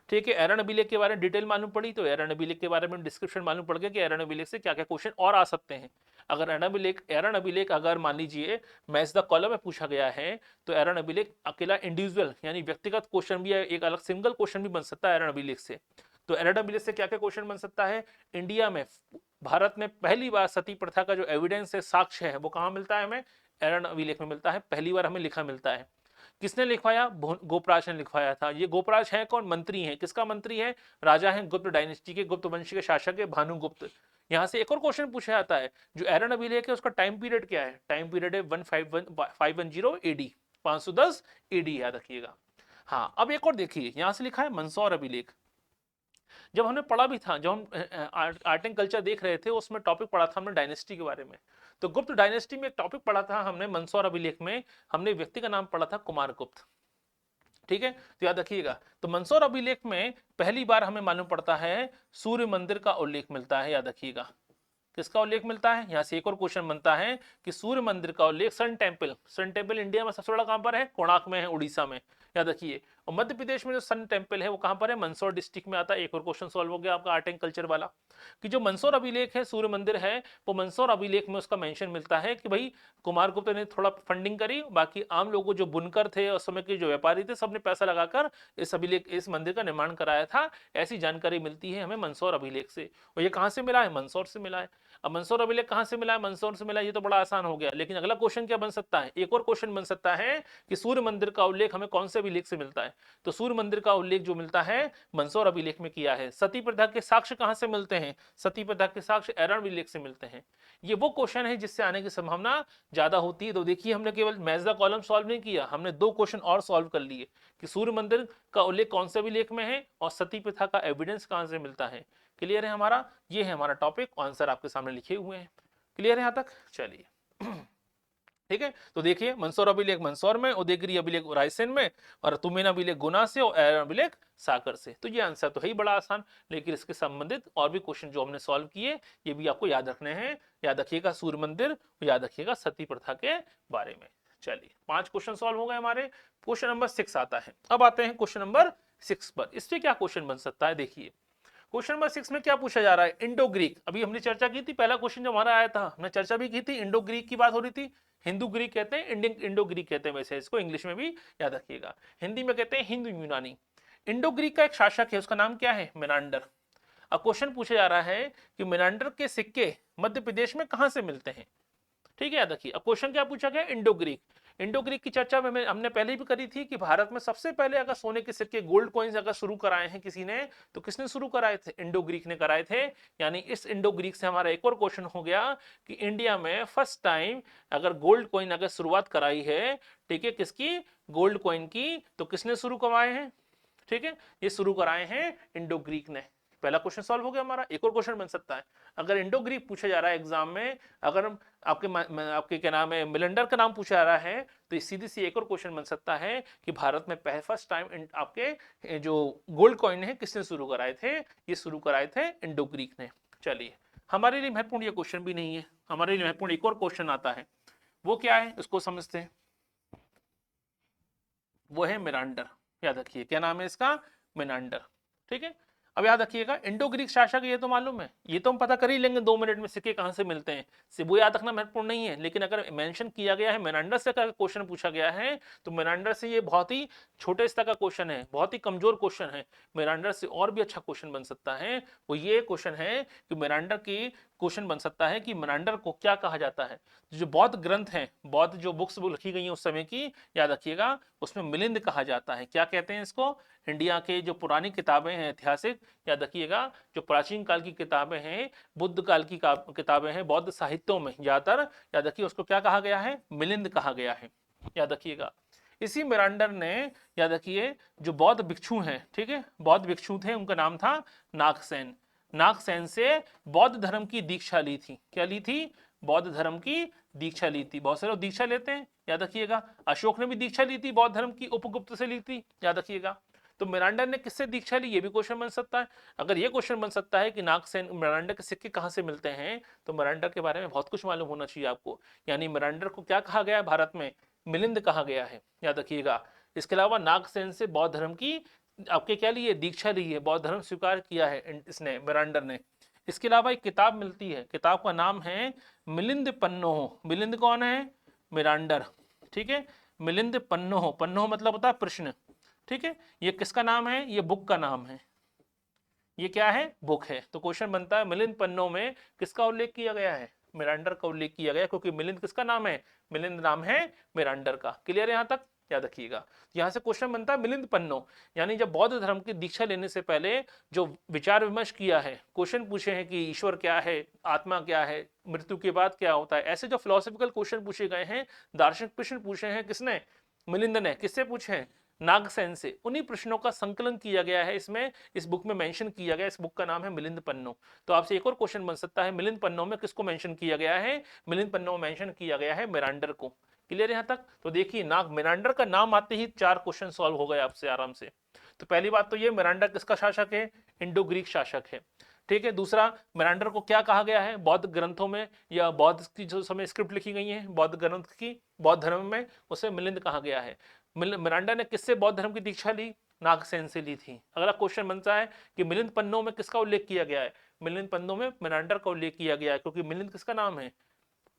ठीक है। एरन अभिलेख के बारे में डिटेल मालूम पड़ी, तो एरन अभिलेख के बारे में डिस्क्रिप्शन मालूम पड़ गया कि एरन अभिलेख से क्या क्या क्वेश्चन और आ सकते हैं। अगर एरन अभिलेख अगर मान लीजिए मैच द कॉलम में पूछा गया है, तो एरन अभिलेख अकेला इंडिविजुअल यानी व्यक्तिगत क्वेश्चन भी है, एक अलग सिंगल क्वेश्चन भी बन सकता है एरन अभिलेख से। तो एरन अभिलेख से क्या क्या क्वेश्चन बन सकता है? इंडिया में, भारत में पहली बार सती प्रथा का जो एविडेंस है, साक्ष्य है, वो कहां मिलता है हमें? एरन अभिलेख में मिलता है, पहली बार हमें लिखा मिलता है। किसने लिखवाया? गोपराज ने लिखवाया था। ये गोपराज है कौन? मंत्री है। किसका मंत्री है? राजा है गुप्त डायनेस्टी के, गुप्त वंश के शासक है भानुगुप्त। यहां से एक और क्वेश्चन पूछा जाता है, जो एरन अभिलेख है उसका टाइम पीरियड क्या है? टाइम पीरियड है 510 एडी, 510 एडी, याद रखिएगा। हाँ, अब एक और देखिए, यहां से लिखा है मंदसौर अभिलेख। जब हमने पढ़ा भी था, जब हम आर्ट एंड कल्चर देख रहे थे, उसमें टॉपिक पढ़ा था हमने डायनेस्टी के बारे में। तो गुप्त डायनेस्टी में एक टॉपिक पढ़ा था हमने मंदसौर अभिलेख में, हमने व्यक्ति का नाम पढ़ा था कुमारगुप्त, ठीक है। तो याद रखिएगा, तो मंदसौर अभिलेख में पहली बार हमें मालूम पड़ता है सूर्य मंदिर का उल्लेख मिलता है, याद रखिएगा। किसका उल्लेख मिलता है? यहां से एक और क्वेश्चन बनता है कि सूर्य मंदिर का उल्लेख, सन टेम्पल इंडिया में सबसे बड़ा कहां पर है? कोणार्क में है, उड़ीसा में, याद रखिए। और मध्य प्रदेश में जो सन टेम्पल है वो कहां पर है? मंदसौर डिस्ट्रिक्ट में आता है। एक और क्वेश्चन सॉल्व हो गया आपका आर्ट एंड कल्चर वाला, कि जो मंदसौर अभिलेख है, सूर्य मंदिर है, वो मंदसौर अभिलेख में उसका मेंशन मिलता है कि भाई कुमारगुप्त ने थोड़ा फंडिंग करी, बाकी आम लोगों जो बुनकर थे उस समय के जो व्यापारी थे, सबने पैसा लगाकर इस मंदिर का निर्माण कराया था। ऐसी जानकारी मिलती है हमें मंदसौर अभिलेख से। और ये कहां से मिला है? मंदसौर से मिला है। अब मंदसौर अभिलेख कहां से मिला है? मंदसौर से मिला है, ये तो बड़ा आसान हो गया। लेकिन अगला क्वेश्चन क्या बन सकता है? एक और क्वेश्चन बन सकता है कि सूर्य मंदिर का उल्लेख हमें कौन से अभिलेख से मिलता है? तो सूर्य मंदिर का उल्लेख जो मिलता है मंदसौर अभिलेख में किया है। सती प्रथा के साक्ष्य कहां से मिलते हैं? सती प्रथा के साक्ष्य एरन अभिलेख से मिलते हैं। ये वो क्वेश्चन है जिससे आने की संभावना ज्यादा होती है। तो देखिए, हमने केवल मैच द कॉलम सॉल्व नहीं किया, हमने 2 क्वेश्चन और सॉल्व कर लिए कि सूर्य मंदिर का उल्लेख कौन से अभिलेख में है और सती प्रथा का एविडेंस कहां से मिलता है। क्लियर है हमारा? ये है हमारा टॉपिक, आंसर आपके सामने लिखे हुए हैं। क्लियर है यहां तक? चलिए ठीक है। तो देखिए, मंदसौर अभिलेख मंदसौर में, उदयगिरी अभिलेख रायसेन में, और तुमेन अभिलेख गुना से, और एरन अभिलेख सागर से। तो ये आंसर तो है ही बड़ा आसान, लेकिन इसके संबंधित और भी क्वेश्चन जो हमने सॉल्व किए, ये भी आपको याद रखने हैं। याद रखिएगा सूर्य मंदिर, याद रखिएगा सती प्रथा के बारे में। चलिए 5 क्वेश्चन सॉल्व हो गए हमारे। क्वेश्चन नंबर 6 आता है। अब आते हैं क्वेश्चन नंबर 6 पर। इससे क्या क्वेश्चन बन सकता है, देखिए क्वेश्चन नंबर 6 में क्या पूछा जा रहा है, इंडो ग्रीक। अभी हमने चर्चा की थी, पहला क्वेश्चन जो हमारा आया था हमने चर्चा भी की थी, इंडो ग्रीक की बात हो रही थी। हिंदू ग्रीक कहते हैं, इंडियन इंडो ग्रीक कहते हैं, वैसे इसको इंग्लिश में भी याद रखिएगा, हिंदी में कहते हैं हिंदू यूनानी। इंडो ग्रीक का एक शासक है, उसका नाम क्या है, मेनांडर। अब क्वेश्चन पूछा जा रहा है कि मेनांडर के सिक्के मध्य प्रदेश में कहां से मिलते हैं। ठीक है, याद रखिए। अब क्वेश्चन क्या पूछा गया, इंडो ग्रीक। इंडो ग्रीक की चर्चा में हमने पहले भी करी थी कि भारत में सबसे पहले अगर सोने के सिक्के गोल्ड कॉइन्स अगर शुरू कराए हैं किसी ने, तो किसने शुरू कराए थे, इंडो ग्रीक ने कराए थे। यानी इस इंडो ग्रीक से हमारा एक और क्वेश्चन हो गया कि इंडिया में फर्स्ट टाइम अगर गोल्ड कॉइन अगर शुरुआत कराई है, ठीक है, किसकी, गोल्ड कॉइन की, तो किसने शुरू करवाए हैं, ठीक है, ये शुरू कराए हैं इंडो ग्रीक ने। पहला क्वेश्चन सॉल्व हो गया हमारा। एक और क्वेश्चन बन सकता है, अगर इंडो ग्रीक पूछा जा रहा है एग्जाम में, अगर आपके क्या नाम है, मिलेंडर का नाम पूछा जा रहा है, तो ये सीधी सी एक और क्वेश्चन बन सकता है कि भारत में फर्स्ट टाइम आपके जो गोल्ड कॉइन है किसने शुरू कराए थे, ये शुरू कराए थे इंडो ग्रीक ने। चलिए, हमारे लिए महत्वपूर्ण ये क्वेश्चन भी नहीं है, हमारे लिए महत्वपूर्ण एक और क्वेश्चन आता है, वो क्या है उसको समझते हैं। वो है मेनांडर। याद रखिए क्या नाम है इसका, मेनांडर। ठीक है, अब याद रखिएगा इंडो ग्रीक शासक, ये तो मालूम है, ये तो हम पता कर ही लेंगे 2 मिनट में, सिक्के कहां से मिलते हैं, वो याद रखना महत्वपूर्ण नहीं है। लेकिन अगर मेंशन किया गया है मेनांडर से का क्वेश्चन पूछा गया है, तो मेनांडर से ये बहुत ही छोटे स्तर का क्वेश्चन है, बहुत ही कमजोर क्वेश्चन है। मेनांडर से और भी अच्छा क्वेश्चन बन सकता है, वो ये क्वेश्चन है कि मेनांडर की क्वेश्चन बन सकता है कि मेनांडर को क्या कहा जाता है। जो बौद्ध ग्रंथ हैं, बौद्ध जो बुक्स लिखी गई हैं उस समय की, याद रखिएगा, उसमें मिलिंद कहा जाता है। क्या कहते हैं इसको, इंडिया के जो पुरानी किताबें हैं ऐतिहासिक, याद रखिएगा, जो प्राचीन काल की किताबें हैं, बुद्ध काल की किताबें हैं, बौद्ध साहित्यों में ज्यादातर, याद रखिए उसको क्या कहा गया है, मिलिंद कहा गया है। याद रखिएगा, इसी मेरांडर ने, याद रखिए, जो बौद्ध भिक्षु हैं, ठीक है, बौद्ध भिक्षु थे, उनका नाम था नागसेन। नागसेन से बौद्ध धर्म की दीक्षा ली थी। क्या ली थी, बौद्ध धर्म की दीक्षा ली थी। बहुत सारे लोग दीक्षा लेते हैं, याद रखिएगा, अशोक ने भी दीक्षा ली थी बौद्ध धर्म की, उपगुप्त से ली थी, याद रखिएगा। तो मेरांडर ने किससे दीक्षा ली, ये भी क्वेश्चन बन सकता है। अगर ये क्वेश्चन बन सकता है कि नागसेन, मेरांडर के सिक्के कहां से मिलते हैं, तो मेरांडर के बारे में बहुत कुछ मालूम होना चाहिए आपको। यानी मेरांडर को क्या कहा गया है भारत में, मिलिंद कहा गया है, याद रखिएगा। इसके अलावा नागसेन से बौद्ध धर्म की आपके क्या ली है, दीक्षा ली है, बौद्ध धर्म स्वीकार किया है इसने, मेरांडर ने। इसके अलावा एक किताब मिलती है, किताब का नाम है मिलिंद पन्नोह। मिलिंद कौन है, मेरांडर। ठीक है, मिलिंद पन्नोह, पन्नोह मतलब होता है प्रश्न। ठीक है, ये किसका नाम है, ये बुक का नाम है, ये क्या है, बुक है। तो क्वेश्चन बनता है मिलिंद पन्नों में किसका उल्लेख किया गया है, मेरांडर का उल्लेख किया गया, क्योंकि मिलिंद किसका नाम है, मिलिंद नाम है मेरांडर का। क्लियर है यहां तक, याद रखिएगा। यहां से क्वेश्चन बनता है मिलिंद पन्नो, यानी जब बौद्ध धर्म की दीक्षा लेने से पहले जो विचार विमर्श किया है, क्वेश्चन पूछे हैं कि ईश्वर क्या है, आत्मा क्या है, मृत्यु के बाद क्या होता है, ऐसे जो फिलोसफिकल क्वेश्चन पूछे गए हैं, दार्शनिक प्रश्न पूछे हैं, किसने, मिलिंद ने। किससे पूछे हैं, नागसेन से। उन्हीं प्रश्नों का संकलन किया गया है इसमें, इस बुक में मेंशन किया गया। इस बुक का नाम है मिलिंद पन्नो। तो आपसे एक और क्वेश्चन बन सकता है, मिलिंद पन्नो में किसको मेंशन किया गया है, मिलिंद पन्नो में मेंशन किया गया है मेरांडर को। क्लियर यहां तक। तो देखिए, मेरांडर का नाम आते ही 4 क्वेश्चन सॉल्व हो गए आपसे आराम से। तो पहली बात तो ये, मेरांडर किसका शासक है, इंडो ग्रीक शासक है। ठीक है, दूसरा, मेरांडर को क्या कहा गया है, बौद्ध ग्रंथों में या बौद्ध की जो समय स्क्रिप्ट लिखी गई है बौद्ध ग्रंथ की, बौद्ध धर्म में, उसे मिलिंद कहा गया है। मिरांडा ने किससे बौद्ध धर्म की दीक्षा ली, नागसेन से ली थी। अगला क्वेश्चन बनता है कि मिलिंद पन्नों में किसका उल्लेख किया गया है, मिलिंद पन्नों में मिरांडर का उल्लेख किया गया है, क्योंकि मिलिंद किसका नाम है,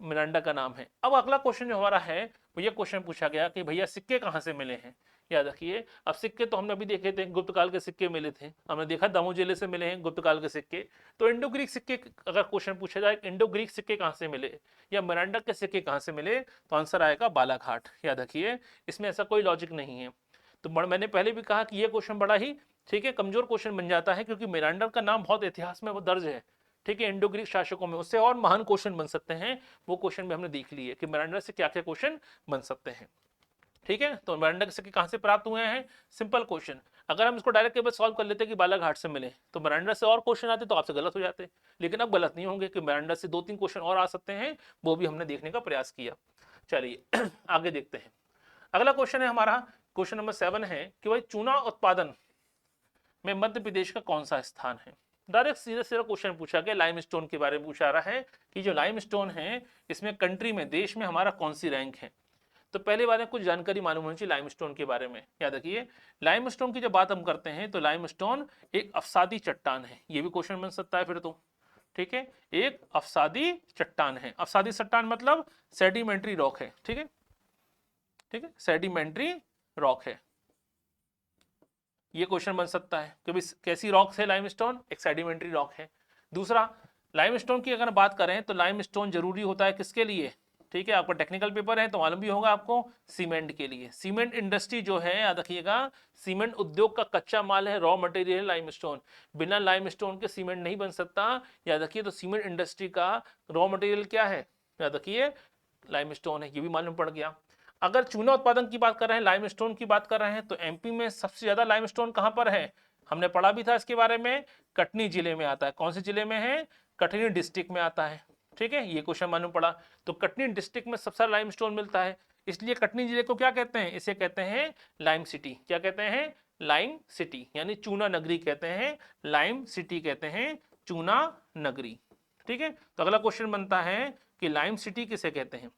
मिरांडा का नाम है। अब अगला क्वेश्चन जो हमारा है, वो ये क्वेश्चन पूछा गया कि भैया सिक्के कहां से मिले हैं। याद रखिए, अब सिक्के तो हमने अभी देखे थे, गुप्त काल के सिक्के मिले थे, हमने देखा दामू जिले से मिले हैं गुप्त काल के सिक्के। तो इंडो ग्रीक सिक्के, अगर क्वेश्चन पूछा जाए इंडो ग्रीक सिक्के कहां से मिले या मिरांडा के सिक्के कहां से मिले, तो आंसर आएगा बालाघाट। याद रखिए, इसमें ऐसा कोई लॉजिक नहीं है। तो मैंने पहले भी कहा कि ये क्वेश्चन बड़ा ही, ठीक है, कमजोर क्वेश्चन बन जाता है, क्योंकि मिरांडा का नाम बहुत इतिहास में वो दर्ज है। ठीक है, इंडो ग्रीक शासकों में उससे और महान क्वेश्चन बन सकते हैं, वो क्वेश्चन भी हमने देख लिए कि मिरांडा से क्या क्या क्वेश्चन बन सकते हैं। ठीक है, तो मिरांडा के सिक्के कहां से प्राप्त हुए हैं, सिंपल क्वेश्चन। अगर हम इसको डायरेक्ट केवल सॉल्व कर लेते कि बालाघाट से मिले, तो मिरांडा से और क्वेश्चन आते तो आपसे गलत हो जाते। लेकिन अब गलत नहीं होंगे कि मिरांडा से 2-3 क्वेश्चन और आ सकते हैं, वो भी हमने देखने का प्रयास किया। चलिए आगे देखते हैं। अगला क्वेश्चन है हमारा, क्वेश्चन नंबर 7 है कि भाई चूना उत्पादन में मध्य प्रदेश का कौन सा स्थान है। डायरेक्ट सीधा सीधा क्वेश्चन पूछा गया, लाइमस्टोन के बारे में पूछा रहा है कि जो लाइमस्टोन है, इसमें कंट्री में, देश में हमारा कौन सी रैंक है। तो पहले बारे में कुछ जानकारी मालूम होनी चाहिए लाइमस्टोन के बारे में। याद रखिए, लाइमस्टोन की जब बात हम करते हैं तो लाइमस्टोन एक अवसादी चट्टान है, ये भी क्वेश्चन बन सकता है फिर तो। ठीक है, एक अवसादी चट्टान है। अवसादी चट्टान मतलब सेडिमेंट्री रॉक है। ठीक है, ठीक है, सेडिमेंट्री रॉक है, ये क्वेश्चन बन सकता है कि भाई कैसी रॉक है लाइमस्टोन, एक सेडिमेंट्री रॉक है। दूसरा, लाइमस्टोन की अगर बात करें तो लाइमस्टोन जरूरी होता है किसके लिए, ठीक है, आपका टेक्निकल पेपर है तो मालूम भी होगा आपको, सीमेंट के लिए। सीमेंट इंडस्ट्री जो है, याद रखिएगा, सीमेंट उद्योग का कच्चा माल है, रॉ मटेरियल लाइमस्टोन। बिना लाइमस्टोन के सीमेंट नहीं बन सकता, याद रखिए। तो सीमेंट इंडस्ट्री का रॉ मटेरियल क्या है, याद रखिए, लाइमस्टोन है, ये भी मालूम पड़ गया। अगर चूना उत्पादन की बात कर रहे हैं, लाइमस्टोन की बात कर रहे हैं, तो एमपी में सबसे ज्यादा लाइमस्टोन कहां पर है, हमने पढ़ा भी था इसके बारे में, कटनी जिले में आता है। कौन से जिले में है, कटनी डिस्ट्रिक्ट में आता है। ठीक है, ये क्वेश्चन मालूम पड़ा। तो कटनी डिस्ट्रिक्ट में सबसे ज्यादा लाइमस्टोन मिलता है, इसलिए कटनी जिले को क्या कहते हैं, इसे कहते हैं लाइम सिटी। क्या कहते हैं, लाइम सिटी, यानी चूना नगरी कहते हैं, लाइम सिटी कहते हैं, चूना नगरी। ठीक है, तो अगला क्वेश्चन बनता है कि लाइम सिटी किसे कहते हैं,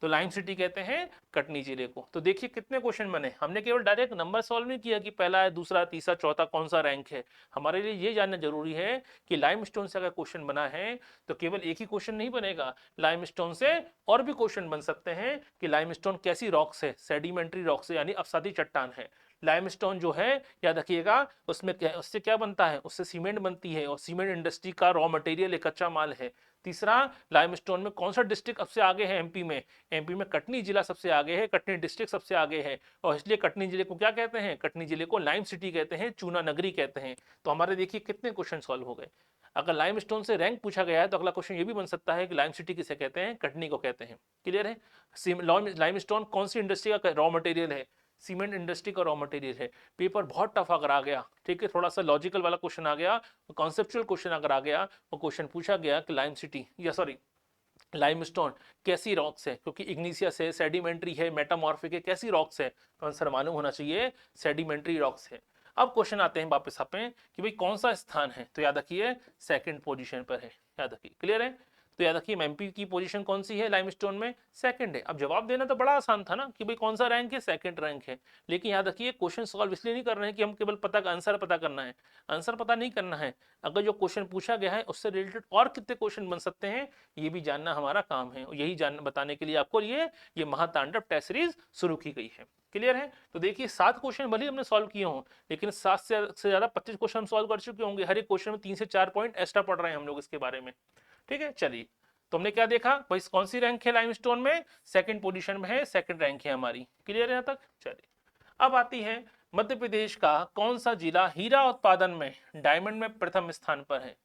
तो लाइम सिटी कहते हैं कटनी जिले को। तो देखिए कितने क्वेश्चन बने, हमने केवल डायरेक्ट नंबर सॉल्व नहीं किया कि पहला है, दूसरा, तीसरा, चौथा कौन सा रैंक है। हमारे लिए ये जानना जरूरी है कि लाइमस्टोन से अगर क्वेश्चन बना है तो केवल एक ही क्वेश्चन नहीं बनेगा, लाइमस्टोन से और भी क्वेश्चन बन सकते हैं कि लाइमस्टोन कैसी रॉक्स है, सेडिमेंट्री रॉक्स है, यानी अवसादी चट्टान है। लाइमस्टोन जो है, याद रखिएगा, उससे क्या बनता है, उससे सीमेंट बनती है, और सीमेंट इंडस्ट्री का रॉ मटेरियल एक कच्चा माल है। तीसरा, लाइमस्टोन में कौन सा डिस्ट्रिक्ट सबसे आगे है एमपी में, एमपी में कटनी जिला सबसे आगे है, कटनी डिस्ट्रिक्ट सबसे आगे है, और इसलिए कटनी जिले को क्या कहते हैं, कटनी जिले को लाइम सिटी कहते हैं, चूना नगरी कहते हैं। तो हमारे देखिए कितने क्वेश्चन सॉल्व हो गए। अगर लाइमस्टोन से रैंक पूछा गया है तो अगला क्वेश्चन ये भी बन सकता है कि लाइम सिटी किसे कहते हैं, कटनी को कहते हैं। क्लियर है, लाइमस्टोन कौन सी इंडस्ट्री का रॉ मटेरियल है, सीमेंट इंडस्ट्री का रॉ मटेरियल है। पेपर बहुत टफ अगर आ गया, ठीक है, थोड़ा सा लॉजिकल वाला क्वेश्चन आ गया, कॉन्सेप्चुअल क्वेश्चन अगर आ गया, वो क्वेश्चन पूछा गया कि लाइम सिटी या सॉरी लाइमस्टोन कैसी रॉक्स है, क्योंकि इग्निशियस है, सेडिमेंट्री है, मेटामॉर्फिक है, कैसी रॉक्स है, तो आंसर मालूम होना चाहिए सेडिमेंट्री रॉक्स है। अब क्वेश्चन आते हैं वापस पे कि भाई कौन सा स्थान है, तो याद रखिए सेकंड पोजीशन पर है, याद रखिए। क्लियर है, तो याद रखिए एमपी की पोजीशन कौन सी है लाइमस्टोन में, सेकंड है। अब जवाब देना तो बड़ा आसान था ना कि भाई कौन सा रैंक है, सेकंड रैंक है। लेकिन याद रखिए क्वेश्चन सॉल्व इसलिए नहीं कर रहे हैं कि हम केवल आंसर पता करना है, आंसर पता नहीं करना है, अगर जो क्वेश्चन पूछा गया है उससे रिलेटेड और कितने क्वेश्चन बन सकते हैं ये भी जानना हमारा काम है। यही बताने के लिए आपको ये महातांडव टेस्ट सीरीज शुरू की गई है। क्लियर है, तो देखिए 7 क्वेश्चन भले हमने सॉल्व किए हों, लेकिन 7 से ज्यादा 25 क्वेश्चन हम सॉल्व कर चुके होंगे। हर एक क्वेश्चन में 3 से 4 पॉइंट एक्स्ट्रा पढ़ रहे हैं हम लोग इसके बारे में। ठीक है, चलिए, तो हमने क्या देखा भाई, कौन सी रैंक है लाइमस्टोन में, सेकंड पोजीशन में है, सेकंड रैंक है हमारी। क्लियर है यहाँ तक, चलिए। अब आती है मध्य प्रदेश का कौन सा जिला हीरा उत्पादन में डायमंड में प्रथम स्थान पर है।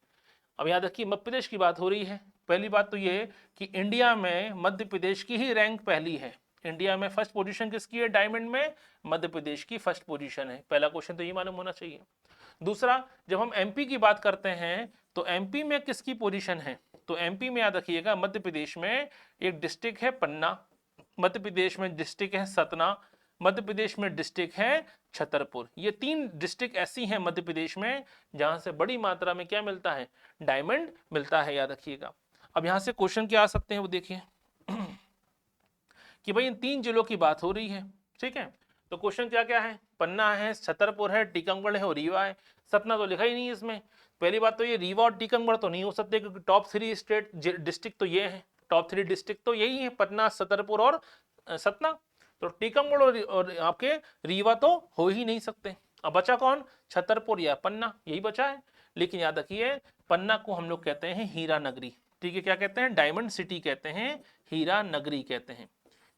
अब याद रखिए मध्य प्रदेश की बात हो रही है। पहली बात तो ये कि इंडिया में मध्य प्रदेश की ही रैंक पहली है, इंडिया में फर्स्ट पोजीशन किसकी है डायमंड में, मध्य प्रदेश की फर्स्ट पोजीशन है। पहला क्वेश्चन तो ये मालूम होना चाहिए। दूसरा, जब हम एमपी की बात करते हैं तो एमपी में किसकी पोजीशन है, तो एमपी में याद रखिएगा मध्य प्रदेश में एक डिस्ट्रिक्ट है पन्ना, मध्य प्रदेश में डिस्ट्रिक्ट है सतना, मध्य प्रदेश में डिस्ट्रिक्ट है छतरपुर। ये 3 डिस्ट्रिक्ट ऐसी हैं मध्य प्रदेश में जहां से बड़ी मात्रा में क्या मिलता है, डायमंड मिलता है, याद रखिएगा। अब यहां से क्वेश्चन क्या आ सकते हैं वो देखिए कि भाई इन 3 जिलों की बात हो रही है, ठीक है, तो क्वेश्चन क्या क्या है, पन्ना है, छतरपुर है, टीकमगढ़ है और रीवा है। सतना तो लिखा ही नहीं है इसमें। पहली बात तो ये रीवा और टीकमगढ़ तो नहीं हो सकते क्योंकि टॉप 3 स्टेट डिस्ट्रिक्ट तो ये है, टॉप 3 डिस्ट्रिक्ट तो यही है, पन्ना, छतरपुर और सतना। तो टीकमगढ़ और आपके रीवा तो हो ही नहीं सकते। अब बचा कौन, छतरपुर या पन्ना, यही बचा है। लेकिन याद रखिए पन्ना को हम लोग कहते हैं हीरा नगरी, ठीक है, क्या कहते हैं, डायमंड सिटी कहते हैं, हीरा नगरी कहते हैं,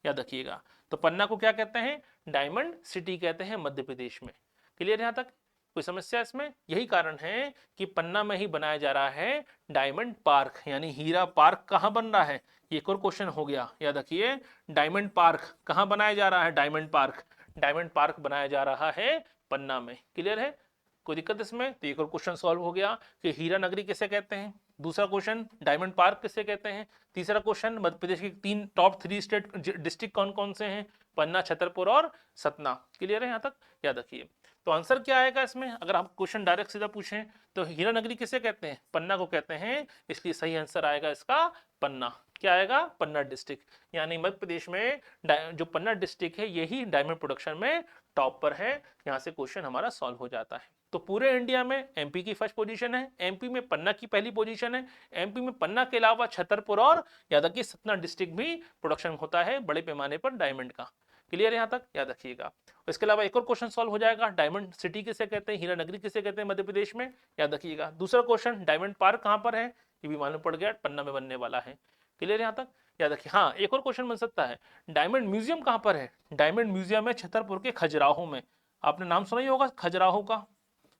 याद रखिएगा। तो पन्ना को क्या कहते हैं, डायमंड सिटी कहते हैं मध्य प्रदेश में। क्लियर यहां तक, कोई समस्या इसमें। यही कारण है कि पन्ना में ही बनाया जा रहा है डायमंड पार्क, यानी हीरा पार्क कहां बन रहा है, एक और क्वेश्चन हो गया, याद रखिए डायमंड पार्क कहां बनाया जा रहा है, डायमंड पार्क बनाया जा रहा है पन्ना में। क्लियर है, कोई दिक्कत इसमें, तो एक और क्वेश्चन सॉल्व हो गया कि हीरा नगरी किसे कहते हैं, दूसरा क्वेश्चन डायमंड पार्क किसे कहते हैं, तीसरा क्वेश्चन मध्य प्रदेश के 3 टॉप 3 स्टेट डिस्ट्रिक्ट कौन कौन से हैं, पन्ना, छतरपुर और सतना। क्लियर है यहाँ तक, याद रखिए। तो आंसर क्या आएगा इसमें? अगर आप क्वेश्चन डायरेक्ट सीधा पूछें तो हीरा नगरी किसे कहते हैं? पन्ना को कहते हैं, इसलिए सही आंसर आएगा इसका पन्ना। क्या आएगा? पन्ना डिस्ट्रिक्ट। यानी मध्य प्रदेश में जो पन्ना डिस्ट्रिक्ट है यही डायमंड प्रोडक्शन में टॉप पर है। यहाँ से क्वेश्चन हमारा सॉल्व हो जाता है। तो पूरे इंडिया में एमपी की फर्स्ट पोजीशन है, एमपी में पन्ना की पहली पोजीशन है, एमपी में पन्ना के अलावा छतरपुर और याद रखिए सतना डिस्ट्रिक्ट भी प्रोडक्शन होता है बड़े पैमाने पर डायमंड का। क्लियर है यहाँ तक? याद रखिएगा। इसके अलावा एक और क्वेश्चन सॉल्व हो जाएगा, डायमंड सिटी किसे कहते हैं, हीरा नगरी किसे कहते हैं मध्य प्रदेश में, याद रखिएगा। दूसरा क्वेश्चन, डायमंड पार्क कहाँ पर है, ये भी मालूम पड़ गया, पन्ना में बनने वाला है। क्लियर है यहाँ तक? याद रखिए। हाँ, एक और क्वेश्चन बन सकता है, डायमंड म्यूजियम कहाँ पर है, डायमंड म्यूजियम है छतरपुर के खजुराहो में। आपने नाम सुना ही होगा खजुराहो का,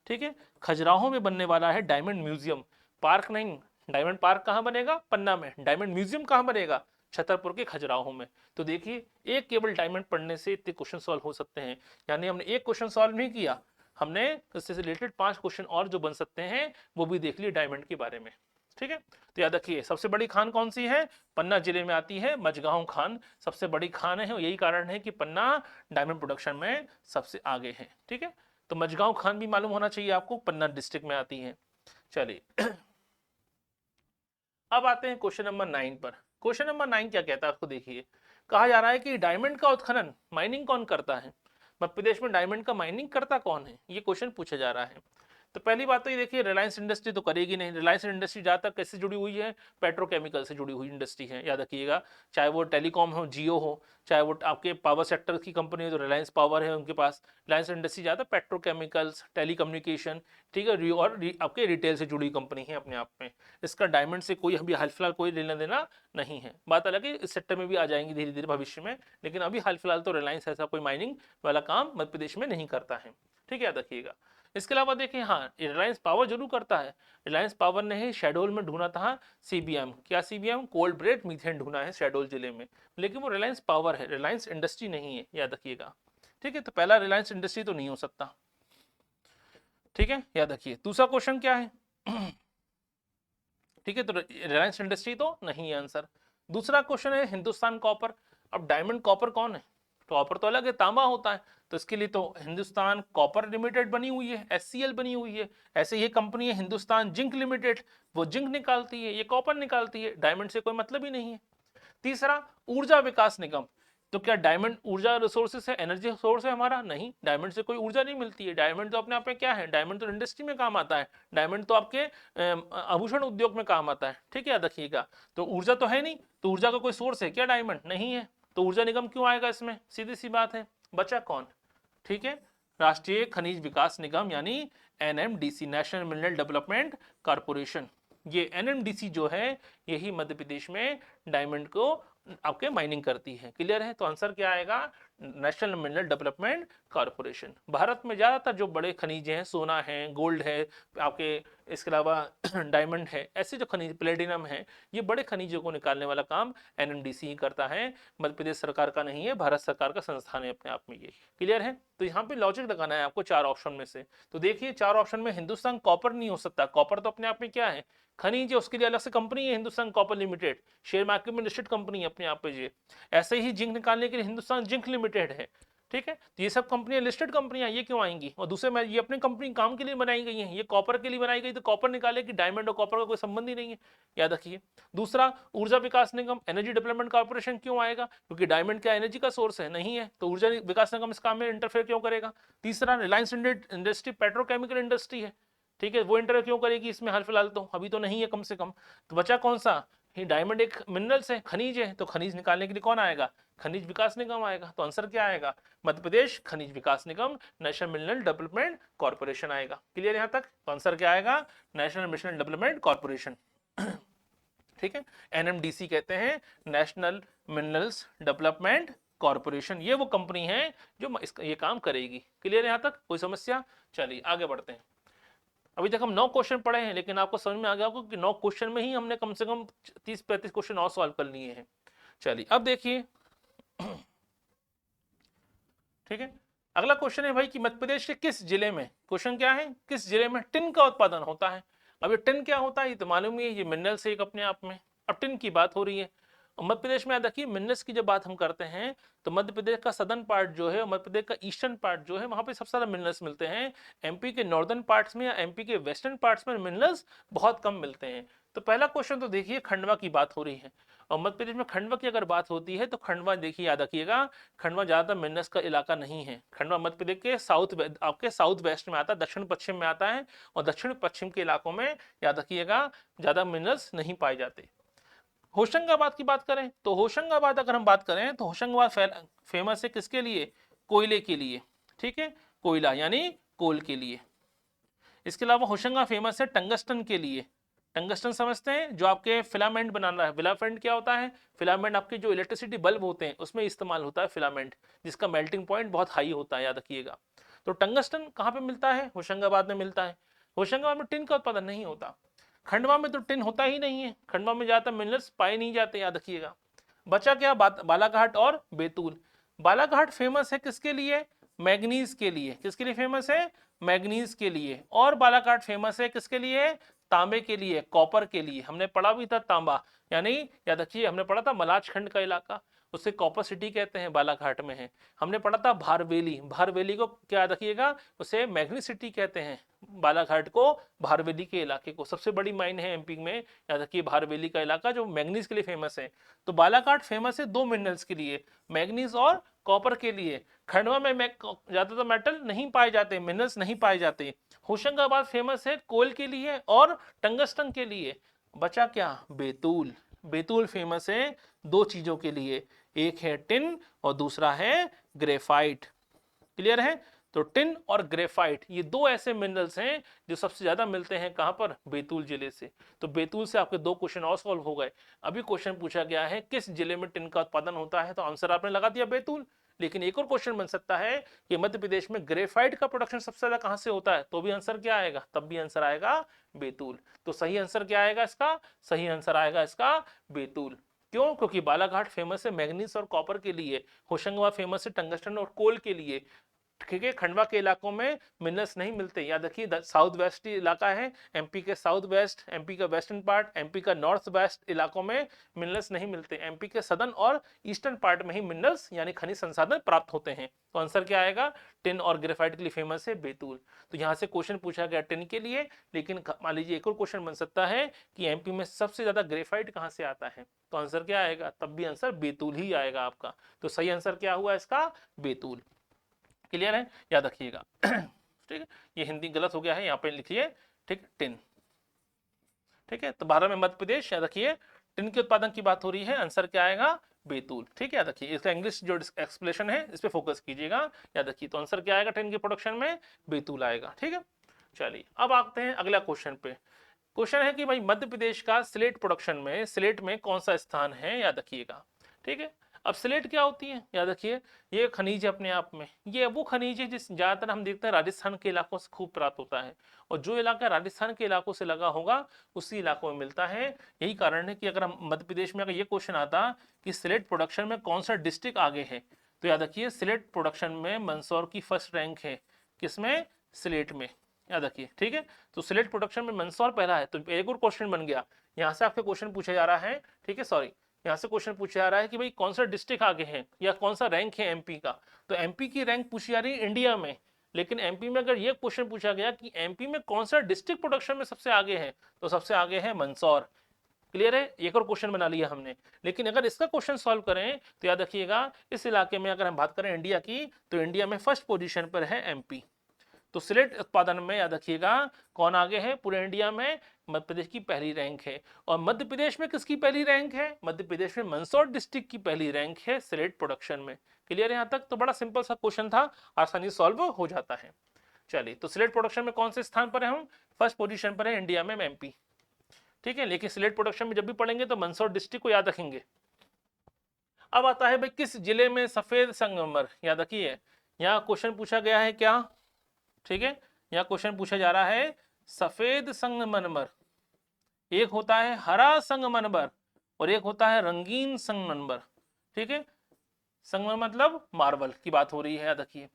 ठीक है, खजुराहो में बनने वाला है डायमंड म्यूजियम, पार्क नहीं। डायमंड पार्क कहाँ बनेगा? पन्ना में। डायमंड म्यूजियम कहाँ बनेगा? छतरपुर के खजुराहो में। तो देखिए, एक केवल डायमंड पढ़ने से इतने क्वेश्चन सॉल्व हो सकते हैं। यानी हमने एक क्वेश्चन सॉल्व नहीं किया, हमने इससे रिलेटेड 5 क्वेश्चन और जो बन सकते हैं वो भी देख लिए डायमंड के बारे में। ठीक है, तो याद रखिए, सबसे बड़ी खान कौन सी है? पन्ना जिले में आती है मझगांव खान, सबसे बड़ी खान है। यही कारण है कि पन्ना डायमंड प्रोडक्शन में सबसे आगे है। ठीक है, तो मझगांव खान भी मालूम होना चाहिए आपको, पन्ना डिस्ट्रिक्ट में आती है। चलिए अब आते हैं क्वेश्चन नंबर 9 पर। क्वेश्चन नंबर 9 क्या कहता है उसको देखिए। कहा जा रहा है कि डायमंड का उत्खनन, माइनिंग कौन करता है? मध्य प्रदेश में डायमंड का माइनिंग करता कौन है, ये क्वेश्चन पूछा जा रहा है। तो पहली बात तो ये देखिए, रिलायंस इंडस्ट्री तो करेगी नहीं। रिलायंस इंडस्ट्री ज्यादातर कैसे जुड़ी हुई है? पेट्रोकेमिकल से जुड़ी हुई इंडस्ट्री है, याद रखिएगा। चाहे वो टेलीकॉम हो, जियो हो, चाहे वो आपके पावर सेक्टर की कंपनी हो तो रिलायंस पावर है उनके पास। रिलायंस इंडस्ट्री ज्यादा पेट्रोकेमिकल्स, टेलीकम्युनिकेशन, ठीक है, और आपके रिटेल से जुड़ी कंपनी है अपने आप में। इसका डायमंड से कोई अभी हाल फिलहाल कोई लेना देना नहीं है। बात अलग है, इस सेक्टर में भी आ जाएंगे धीरे धीरे भविष्य में, लेकिन अभी हाल फिलहाल तो रिलायंस ऐसा कोई माइनिंग वाला काम मध्य प्रदेश में नहीं करता है। ठीक है, याद रखिएगा। इसके अलावा देखिए, हाँ, रिलायंस पावर जरूर करता है। रिलायंस पावर ने ही शहडोल में ढूंढा था सीबीएम। क्या सीबीएम? कोल्ड ब्रेड मीथेन ढूंढा है शहडोल जिले में, लेकिन वो रिलायंस पावर है, रिलायंस इंडस्ट्री नहीं है, याद रखिएगा। ठीक है, तो पहला रिलायंस इंडस्ट्री तो नहीं हो सकता। ठीक है, याद रखिए। दूसरा क्वेश्चन क्या है? ठीक है, तो रिलायंस इंडस्ट्री तो नहीं है आंसर। दूसरा क्वेश्चन है हिंदुस्तान कॉपर। अब डायमंड कॉपर कौन है? कॉपर तो अलग है, तांबा होता है, तो इसके लिए तो हिंदुस्तान कॉपर लिमिटेड बनी हुई है, एचसीएल बनी हुई है। ऐसे ये कंपनी है हिंदुस्तान जिंक लिमिटेड, वो जिंक निकालती है, ये कॉपर निकालती है। डायमंड से कोई मतलब ही नहीं है। तीसरा, ऊर्जा विकास निगम। तो क्या डायमंड ऊर्जा रिसोर्सेस है, एनर्जी सोर्स है हमारा? नहीं, डायमंड से कोई ऊर्जा नहीं मिलती है। डायमंड तो अपने आप में क्या है? डायमंड तो इंडस्ट्री में काम आता है, डायमंड तो आपके आभूषण उद्योग में काम आता है। ठीक है, याद रखिएगा। तो ऊर्जा तो है नहीं, तो ऊर्जा का कोई सोर्स है क्या? डायमंड नहीं है, तो ऊर्जा निगम क्यों आएगा इसमें? सीधी सी बात है। बचा कौन? ठीक है, राष्ट्रीय खनिज विकास निगम, यानी NMDC, national mineral development corporation. ये एनएमडीसी जो है यही मध्य प्रदेश में डायमंड को आपके माइनिंग करती है। क्लियर है? तो आंसर क्या आएगा? National mineral development corporation. Bharat में ज्यादातर जो बड़े खनिज हैं, सोना है, गोल्ड है आपके, इसके अलावा डायमंड है, ऐसे जो खनिज, प्लेटिनम है, ये बड़े खनिजों को निकालने वाला काम एनएमडीसी ही करता है, मध्य प्रदेश सरकार का नहीं है, भारत सरकार का संस्थान है अपने आप में ये। क्लियर है? तो यहाँ पे लॉजिक लगाना है आपको 4 ऑप्शन में से। तो देखिए 4 ऑप्शन में हिंदुस्तान कॉपर नहीं हो सकता। कॉपर तो अपने आप में क्या है? खनिज है, उसके लिए अलग से कंपनी है Hindustan copper limited, share market में लिस्टेड कंपनी है अपने आप पे ये। ऐसे ही जिंक निकालने के लिए हिंदुस्तान जिंक लिमिटेड है। ठीक है, तो ये सब कंपनियां लिस्टेड कंपनियां, ये क्यों आएंगी? और दूसरे में ये अपनी कंपनी काम के लिए बनाई गई है, ये कॉपर के लिए बनाई गई, तो कॉपर निकाले कि डायमंड और कॉपर का कोई संबंध ही नहीं है, याद रखिए। दूसरा, ऊर्जा विकास निगम, एनर्जी डेवलपमेंट कॉर्पोरेशन क्यों आएगा? क्योंकि डायमंड क्या एनर्जी का सोर्स है? नहीं है, तो ऊर्जा विकास निगम इस काम में इंटरफेयर क्यों करेगा? तीसरा, रिलायंस इंडस्ट्री पेट्रोकेमिकल इंडस्ट्री है, ठीक है, वो इंटर क्यों करेगी इसमें? हाल फिलहाल तो अभी तो नहीं है कम से कम। तो बचा कौन सा? ही डायमंड एक मिनरल्स है, खनिज है, तो खनिज निकालने के लिए कौन आएगा? खनिज विकास निगम आएगा। तो आंसर क्या आएगा? मध्य प्रदेश खनिज विकास निगम, नेशनल मिनरल डेवलपमेंट कॉर्पोरेशन आएगा। क्लियर यहां तक? तो आंसर क्या आएगा? National mineral development corporation. ठीक है, एनएमडीसी कहते हैं, नेशनल मिनरल्स डेवलपमेंट कॉर्पोरेशन। ये वो कंपनी है जो ये काम करेगी। क्लियर यहां तक? कोई समस्या? चलिए आगे बढ़ते हैं। अभी तक हम 9 क्वेश्चन पढ़े हैं, लेकिन आपको समझ में आ गया होगा कि 9 क्वेश्चन में ही हमने कम से कम 30-35 क्वेश्चन और सॉल्व कर लिए हैं। चलिए अब देखिए, ठीक है, अगला क्वेश्चन है भाई कि मध्य प्रदेश के किस जिले में, क्वेश्चन क्या है, किस जिले में टिन का उत्पादन होता है? अब ये टिन क्या होता है ये तो मालूम ही है, ये मिनरल से एक अपने आप में। अब टिन की बात हो रही है, और मध्य प्रदेश में याद रखिए मिनरल्स की जब बात हम करते हैं तो मध्य प्रदेश का सदर्न पार्ट जो है, मध्य प्रदेश का ईस्टर्न पार्ट जो है, वहां पे सबसे ज्यादा मिनरल्स मिलते हैं। एमपी के नॉर्दर्न पार्ट्स में या एमपी के वेस्टर्न पार्ट्स में मिनरल्स बहुत कम मिलते हैं। तो पहला क्वेश्चन तो देखिए खंडवा की बात हो रही है, और मध्य प्रदेश में खंडवा की अगर बात होती है तो खंडवा देखिए याद रखिएगा, खंडवा ज्यादातर मिनरल्स का इलाका नहीं है। खंडवा मध्य प्रदेश के आपके साउथ वेस्ट में आता है, दक्षिण पश्चिम में आता है, और दक्षिण पश्चिम के इलाकों में याद रखिएगा ज्यादा मिनरल्स नहीं पाए जाते। होशंगाबाद की बात करें तो होशंगाबाद अगर हम बात करें तो होशंगाबाद फेमस है किसके लिए? कोयले के लिए, ठीक है, कोयला यानी कोल के लिए। इसके अलावा होशंगाबाद फेमस है टंगस्टन के लिए। टंगस्टन समझते हैं, जो आपके फिलामेंट बनाना है। फिलामेंट क्या होता है? फिलामेंट आपके जो इलेक्ट्रिसिटी बल्ब होते हैं उसमें इस्तेमाल होता है फिलामेंट, जिसका मेल्टिंग पॉइंट बहुत हाई होता है, याद रखिएगा। तो टंगस्टन कहाँ पे मिलता है? होशंगाबाद में मिलता है। होशंगाबाद में टिन का उत्पादन नहीं होता। खंडवा में तो टिन होता ही नहीं है, खंडवा में ज्यादातर मिनरल्स पाए नहीं जाते, याद रखिएगा। बचा क्या? बालाघाट और बैतूल। बालाघाट फेमस है किसके लिए? मैग्नीज के लिए। किसके लिए फेमस है? मैग्नीज के लिए। और बालाघाट फेमस है किसके लिए? तांबे के लिए, कॉपर के लिए। हमने पढ़ा भी था तांबा, यानी याद रखिए हमने पढ़ा था मलाजखंड का इलाका, उसे कॉपर सिटी कहते हैं, बालाघाट में है। हमने पढ़ा था भारवेली, भारवेली को क्या याद रखिएगा, उसे मैग्नी सिटी कहते हैं। बालाघाट को, भारवेली के इलाके को। सबसे बड़ी माइन है एमपी में, याद रखिए भारवेली का इलाका, जो मैग्नीज के लिए फेमस है। तो बालाघाट फेमस है दो मिनरल्स के लिए, मैग्नीज और कॉपर के लिए। खंडवा में ज्यादातर मेटल नहीं पाए जाते, मिनरल्स नहीं पाए जाते। होशंगाबाद फेमस है कोल के लिए और टंगस्टन के लिए। बचा क्या? बैतूल। बैतूल फेमस है दो चीजों के लिए, एक है टिन और दूसरा है ग्रेफाइट। क्लियर है? तो टिन और ग्रेफाइट ये दो ऐसे मिनरल्स हैं जो सबसे ज्यादा मिलते हैं कहां पर? बैतूल जिले से। तो बैतूल से आपके दो क्वेश्चन और सॉल्व हो गए। अभी क्वेश्चन पूछा गया है किस जिले में टिन का उत्पादन होता है, तो आंसर आपने लगा दिया बैतूल। लेकिन एक और क्वेश्चन बन सकता है कि मध्य प्रदेश में ग्रेफाइट का प्रोडक्शन सबसे ज्यादा कहां से होता है, तो भी आंसर क्या आएगा? तब भी आंसर आएगा बैतूल। तो सही आंसर क्या आएगा इसका? सही आंसर आएगा इसका बैतूल। क्यों? क्योंकि बालाघाट फेमस है मैग्नीज और कॉपर के लिए, होशंगाबाद फेमस है टंगस्टन और कोल के लिए। ठीक है, खंडवा के इलाकों में मिनरल्स नहीं मिलते, याद रखिए। साउथ वेस्ट इलाका है एमपी के, साउथ वेस्ट एमपी का वेस्टर्न पार्ट, एमपी का नॉर्थ वेस्ट इलाकों में मिनरल्स नहीं मिलते। एमपी के सदर्न और ईस्टर्न पार्ट में ही मिनरल्स यानी खनिज संसाधन प्राप्त होते हैं। तो आंसर क्या आएगा? टिन और ग्रेफाइट के लिए फेमस है बैतूल। तो यहाँ से क्वेश्चन पूछा गया टिन के लिए, लेकिन मान लीजिए एक और क्वेश्चन बन सकता है कि एमपी में सबसे ज्यादा ग्रेफाइट कहाँ से आता है, तो आंसर क्या आएगा? तब भी आंसर बैतूल ही आएगा आपका। तो सही आंसर क्या हुआ इसका? बैतूल। क्लियर है? याद रखिएगा। ठीक है, ये हिंदी गलत हो गया है, यहाँ पे लिखिए, ठीक, टिन। ठीक है, तो भारत में मध्य प्रदेश, याद रखिए टिन के उत्पादन की बात हो रही है, आंसर क्या आएगा? बैतूल। ठीक है, याद रखिए इसका इंग्लिश जो एक्सप्लेनेशन है इस पे फोकस कीजिएगा, याद रखिए। तो आंसर क्या आएगा टिन के प्रोडक्शन में? बैतूल आएगा। ठीक है, चलिए अब आते हैं अगला क्वेश्चन पे। क्वेश्चन है कि भाई मध्य प्रदेश का स्लेट प्रोडक्शन में, स्लेट में कौन सा स्थान है, याद रखिएगा। ठीक है, अब स्लेट क्या होती है, याद रखिए ये खनिज है अपने आप में। ये वो खनिज है जिस ज्यादातर हम देखते हैं राजस्थान के इलाकों से खूब प्राप्त होता है, और जो इलाका राजस्थान के इलाकों से लगा होगा उसी इलाकों में मिलता है। यही कारण है कि अगर हम मध्य प्रदेश में अगर ये क्वेश्चन आता कि स्लेट प्रोडक्शन में कौन सा डिस्ट्रिक्ट आगे है, तो याद रखिए स्लेट प्रोडक्शन में मंदसौर की फर्स्ट रैंक है। किसमें? स्लेट में, याद रखिए। ठीक है, तो स्लेट प्रोडक्शन में मंदसौर पहला है। तो एक और क्वेश्चन बन गया, यहाँ से आपके क्वेश्चन पूछा जा रहा है, ठीक है, सॉरी, यहाँ से क्वेश्चन पूछा जा रहा है कि भाई कौन सा डिस्ट्रिक्ट आगे है या कौन सा रैंक है एमपी का। तो एमपी की रैंक पूछी जा रही है इंडिया में, लेकिन एमपी में अगर ये क्वेश्चन पूछा गया कि एमपी में कौन सा डिस्ट्रिक्ट प्रोडक्शन में सबसे आगे है, तो सबसे आगे है मंदसौर। क्लियर है? एक और क्वेश्चन बना लिया हमने। लेकिन अगर इसका क्वेश्चन सॉल्व करें तो याद रखिएगा इस इलाके में अगर हम बात करें इंडिया की, तो इंडिया में फर्स्ट पोजीशन पर है एमपी। तो सिलेट उत्पादन में याद रखिएगा कौन आगे है पूरे इंडिया में? मध्य प्रदेश की पहली रैंक है। और मध्य प्रदेश में किसकी पहली रैंक है? मध्य प्रदेश में मंदसौर डिस्ट्रिक्ट की पहली रैंक है सिलेट प्रोडक्शन में। क्लियर है यहाँ तक? तो बड़ा सिंपल सा क्वेश्चन था, आसानी सॉल्व हो जाता है। चलिए, तो सिलेट प्रोडक्शन में कौन से स्थान पर है हम? फर्स्ट पोजीशन पर है इंडिया में एमपी। ठीक है, लेकिन सिलेट प्रोडक्शन में जब भी पढ़ेंगे तो मंदसौर डिस्ट्रिक्ट को याद रखेंगे। अब आता है भाई किस जिले में सफेद संगमरमर, याद रखिए यहाँ क्वेश्चन पूछा गया है क्या। ठीक है, यहाँ क्वेश्चन पूछा जा रहा है सफेद संगमरमर। एक होता है हरा संगमरमर और एक होता है रंगीन संगमरमर। ठीक है, संगमरमर मतलब मार्बल की बात हो रही है, याद रखिए।